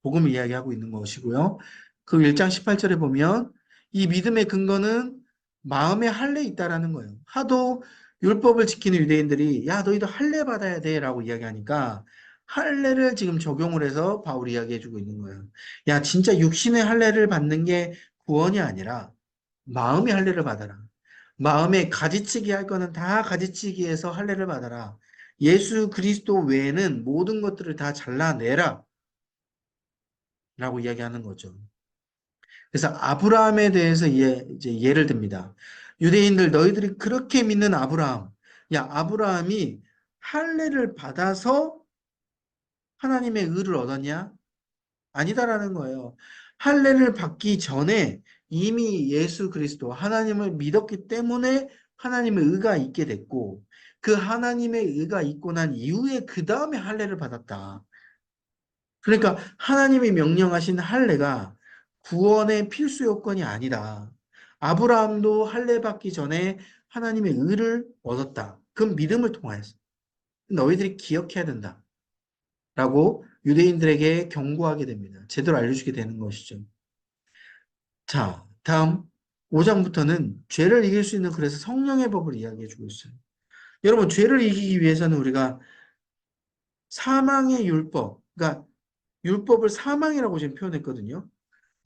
복음을 이야기하고 있는 것이고요. 그 1장 18절에 보면 이 믿음의 근거는 마음에 할례 있다라는 거예요. 하도 율법을 지키는 유대인들이 야 너희도 할례 받아야 돼라고 이야기하니까 할례를 지금 적용을 해서 바울이 이야기해주고 있는 거예요. 야 진짜 육신의 할례를 받는 게 구원이 아니라 마음의 할례를 받아라. 마음에 가지치기 할 거는 다 가지치기해서 할례를 받아라. 예수 그리스도 외에는 모든 것들을 다 잘라내라. 라고 이야기하는 거죠. 그래서 아브라함에 대해서 이제 예를 듭니다. 유대인들 너희들이 그렇게 믿는 아브라함. 야, 아브라함이 할례를 받아서 하나님의 의를 얻었냐? 아니다라는 거예요. 할례를 받기 전에 이미 예수 그리스도 하나님을 믿었기 때문에 하나님의 의가 있게 됐고 그 하나님의 의가 있고 난 이후에 그 다음에 할례를 받았다. 그러니까 하나님이 명령하신 할례가 구원의 필수 요건이 아니다. 아브라함도 할례 받기 전에 하나님의 의를 얻었다. 그 믿음을 통하여서 너희들이 기억해야 된다. 라고 유대인들에게 경고하게 됩니다. 제대로 알려주게 되는 것이죠. 자, 다음 5장부터는 죄를 이길 수 있는 그래서 성령의 법을 이야기해 주고 있어요. 여러분, 죄를 이기기 위해서는 우리가 사망의 율법, 그러니까 율법을 사망이라고 지금 표현했거든요.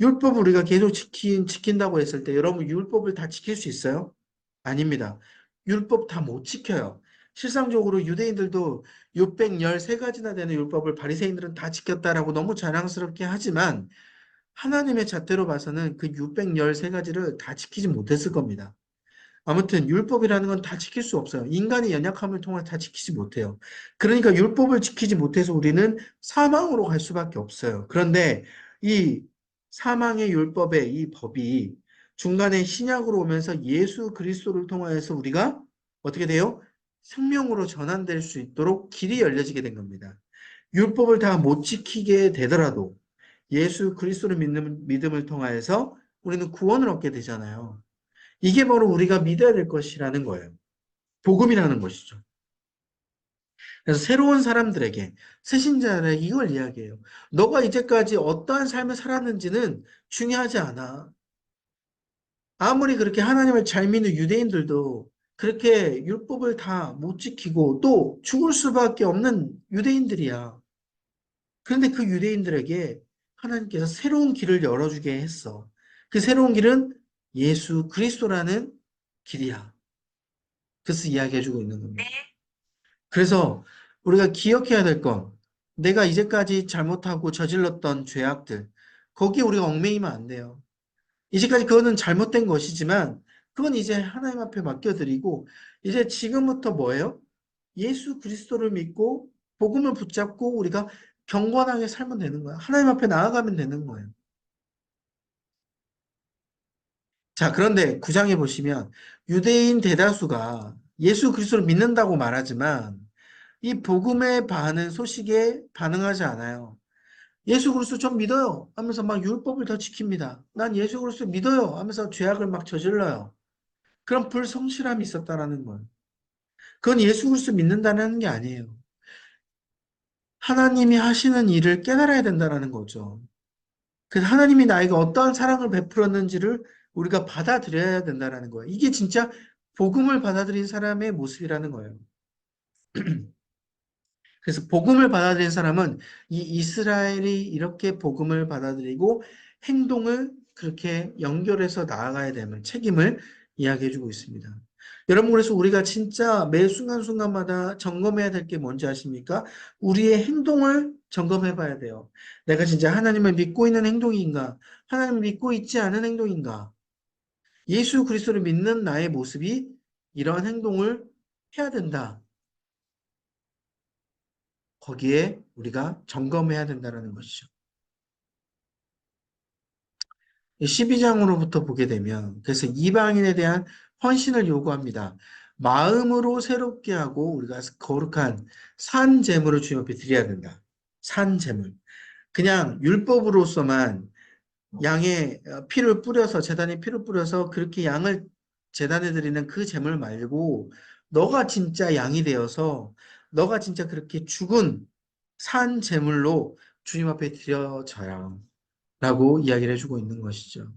율법을 우리가 계속 지킨다고 했을 때 여러분 율법을 다 지킬 수 있어요? 아닙니다. 율법 다 못 지켜요. 실상적으로 유대인들도 613가지나 되는 율법을 바리새인들은 다 지켰다라고 너무 자랑스럽게 하지만 하나님의 잣대로 봐서는 그 613가지를 다 지키지 못했을 겁니다. 아무튼 율법이라는 건 다 지킬 수 없어요. 인간의 연약함을 통해 다 지키지 못해요. 그러니까 율법을 지키지 못해서 우리는 사망으로 갈 수밖에 없어요. 그런데 이 사망의 율법의 이 법이 중간에 신약으로 오면서 예수 그리스도를 통하여서 우리가 어떻게 돼요? 생명으로 전환될 수 있도록 길이 열려지게 된 겁니다. 율법을 다 못 지키게 되더라도 예수 그리스도를 믿는 믿음을 통하여서 우리는 구원을 얻게 되잖아요. 이게 바로 우리가 믿어야 될 것이라는 거예요. 복음이라는 것이죠. 그래서 새로운 사람들에게, 새신자들에게 이걸 이야기해요. 너가 이제까지 어떠한 삶을 살았는지는 중요하지 않아. 아무리 그렇게 하나님을 잘 믿는 유대인들도 그렇게 율법을 다 못 지키고 또 죽을 수밖에 없는 유대인들이야. 그런데 그 유대인들에게 하나님께서 새로운 길을 열어주게 했어. 그 새로운 길은 예수 그리스도라는 길이야. 그래서 이야기해주고 있는 겁니다. 그래서 우리가 기억해야 될 건 내가 이제까지 잘못하고 저질렀던 죄악들 거기에 우리가 얽매이면 안 돼요. 이제까지 그거는 잘못된 것이지만 그건 이제 하나님 앞에 맡겨드리고 이제 지금부터 뭐예요? 예수 그리스도를 믿고 복음을 붙잡고 우리가 경건하게 살면 되는 거야. 하나님 앞에 나아가면 되는 거예요. 자, 그런데 9장에 보시면 유대인 대다수가 예수 그리스도를 믿는다고 말하지만 이 복음에 반은 소식에 반응하지 않아요. 예수 그리스도 전 믿어요 하면서 막 율법을 더 지킵니다. 난 예수 그리스도 믿어요 하면서 죄악을 막 저질러요. 그런 불성실함이 있었다라는 거예요. 그건 예수 그리스도 믿는다는 게 아니에요. 하나님이 하시는 일을 깨달아야 된다는 거죠. 그래서 하나님이 나에게 어떠한 사랑을 베풀었는지를 우리가 받아들여야 된다는 거예요. 이게 진짜 복음을 받아들인 사람의 모습이라는 거예요. 그래서 복음을 받아들인 사람은 이 이스라엘이 이렇게 복음을 받아들이고 행동을 그렇게 연결해서 나아가야 되는 책임을 이야기해주고 있습니다. 여러분, 그래서 우리가 진짜 매 순간순간마다 점검해야 될 게 뭔지 아십니까? 우리의 행동을 점검해 봐야 돼요. 내가 진짜 하나님을 믿고 있는 행동인가? 하나님을 믿고 있지 않은 행동인가? 예수 그리스도를 믿는 나의 모습이 이런 행동을 해야 된다. 거기에 우리가 점검해야 된다는 것이죠. 12장으로부터 보게 되면 그래서 이방인에 대한 헌신을 요구합니다. 마음으로 새롭게 하고 우리가 거룩한 산 제물을 주님 앞에 드려야 된다. 산 제물. 그냥 율법으로서만 양의 피를 뿌려서 제단에 피를 뿌려서 그렇게 양을 제단에 드리는 그 제물 말고 너가 진짜 양이 되어서 너가 진짜 그렇게 죽은 산 제물로 주님 앞에 드려져야 라고 이야기를 해주고 있는 것이죠.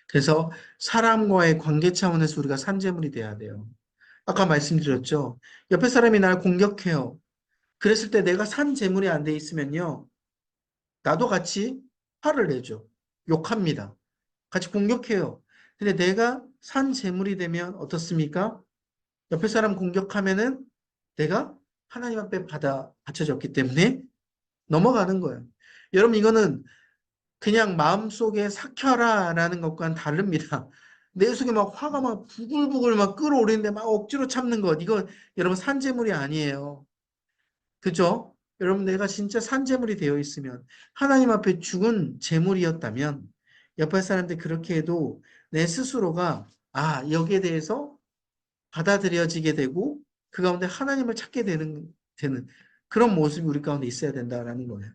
그래서 사람과의 관계 차원에서 우리가 산 제물이 돼야 돼요. 아까 말씀드렸죠. 옆에 사람이 날 공격해요. 그랬을 때 내가 산 제물이 안 돼 있으면요. 나도 같이 화를 내죠. 욕합니다. 같이 공격해요. 근데 내가 산 제물이 되면 어떻습니까? 옆에 사람 공격하면은 내가 하나님 앞에 받쳐졌기 때문에 넘어가는 거예요. 여러분, 이거는 그냥 마음속에 삭혀라라는 것과는 다릅니다. 내 속에 막 화가 막 부글부글 막 끓어오르는데 막 억지로 참는 것. 이거 여러분 산재물이 아니에요. 그죠? 여러분 내가 진짜 산재물이 되어 있으면 하나님 앞에 죽은 재물이었다면 옆에 사람들 그렇게 해도 내 스스로가 여기에 대해서 받아들여지게 되고 그 가운데 하나님을 찾게 되는 그런 모습이 우리 가운데 있어야 된다라는 거예요.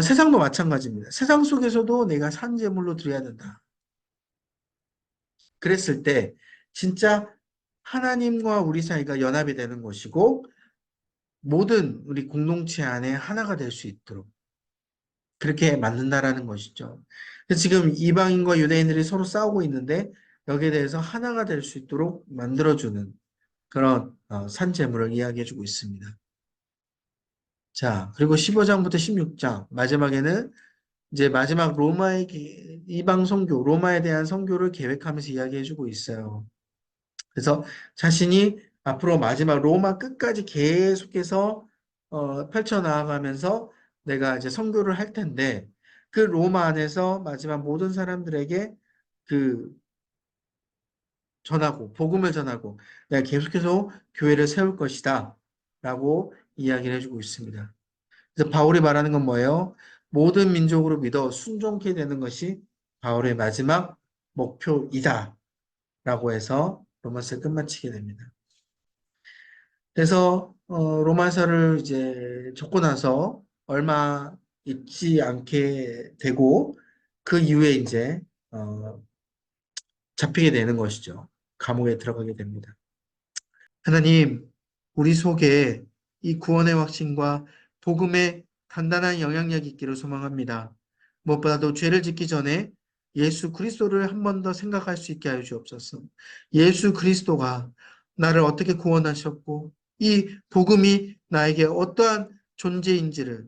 세상도 마찬가지입니다. 세상 속에서도 내가 산재물로 드려야 된다. 그랬을 때 진짜 하나님과 우리 사이가 연합이 되는 것이고 모든 우리 공동체 안에 하나가 될 수 있도록 그렇게 만든다라는 것이죠. 그래서 지금 이방인과 유대인들이 서로 싸우고 있는데 여기에 대해서 하나가 될 수 있도록 만들어주는 그런 산재물을 이야기해주고 있습니다. 자, 그리고 15장부터 16장 마지막에는 이제 마지막 로마의 이방 선교, 로마에 대한 선교를 계획하면서 이야기해주고 있어요. 그래서 자신이 앞으로 마지막 로마 끝까지 계속해서 펼쳐나가면서 내가 이제 선교를 할 텐데 그 로마 안에서 마지막 모든 사람들에게 그 전하고 복음을 전하고 내가 계속해서 교회를 세울 것이다 라고 이야기를 해주고 있습니다. 그래서 바울이 말하는 건 뭐예요? 모든 민족으로 믿어 순종케 되는 것이 바울의 마지막 목표이다 라고 해서 로마서를 끝마치게 됩니다. 그래서 로마서를 이제 적고 나서 얼마 있지 않게 되고 그 이후에 이제 잡히게 되는 것이죠. 감옥에 들어가게 됩니다. 하나님, 우리 속에 이 구원의 확신과 복음의 단단한 영향력이 있기를 소망합니다. 무엇보다도 죄를 짓기 전에 예수 그리스도를 한 번 더 생각할 수 있게 하여 주옵소서. 예수 그리스도가 나를 어떻게 구원하셨고 이 복음이 나에게 어떠한 존재인지를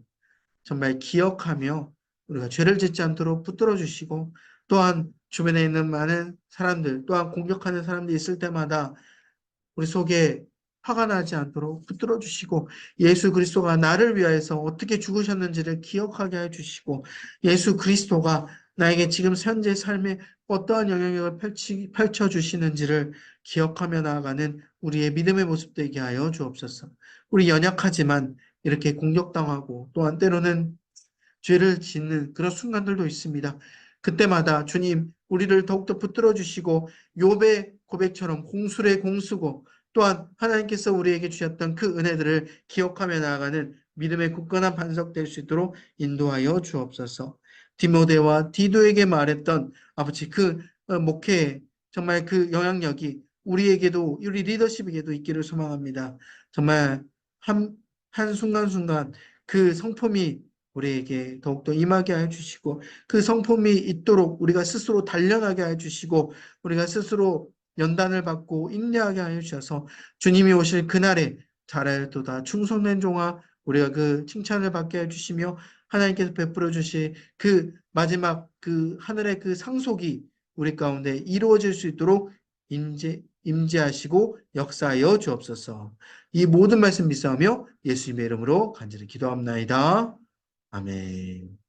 정말 기억하며 우리가 죄를 짓지 않도록 붙들어 주시고 또한 주변에 있는 많은 사람들 또한 공격하는 사람들이 있을 때마다 우리 속에 화가 나지 않도록 붙들어 주시고 예수 그리스도가 나를 위하여서 어떻게 죽으셨는지를 기억하게 해 주시고 예수 그리스도가 나에게 지금 현재 삶에 어떠한 영향력을 펼쳐 주시는지를 기억하며 나아가는 우리의 믿음의 모습 되게 하여 주옵소서. 우리 연약하지만 이렇게 공격당하고 또한 때로는 죄를 짓는 그런 순간들도 있습니다. 그때마다 주님 우리를 더욱더 붙들어 주시고 욥의 고백처럼 공수의 공수고 또한 하나님께서 우리에게 주셨던 그 은혜들을 기억하며 나아가는 믿음의 굳건한 반석 될 수 있도록 인도하여 주옵소서. 디모데와 디도에게 말했던 아버지 그 목회 정말 그 영향력이 우리에게도 우리 리더십에게도 있기를 소망합니다. 정말 한 순간순간 그 성품이 우리에게 더욱더 임하게 하여 주시고 그 성품이 있도록 우리가 스스로 단련하게 하여 주시고 우리가 스스로 연단을 받고 인내하게 하여 주셔서 주님이 오실 그날에 잘하였도다 충성된 종아 우리가 그 칭찬을 받게 해 주시며 하나님께서 베풀어 주실 그 마지막 그 하늘의 그 상속이 우리 가운데 이루어질 수 있도록 임재하시고 역사하여 주옵소서. 이 모든 말씀 믿사오며 예수님의 이름으로 간절히 기도합나이다. 아멘.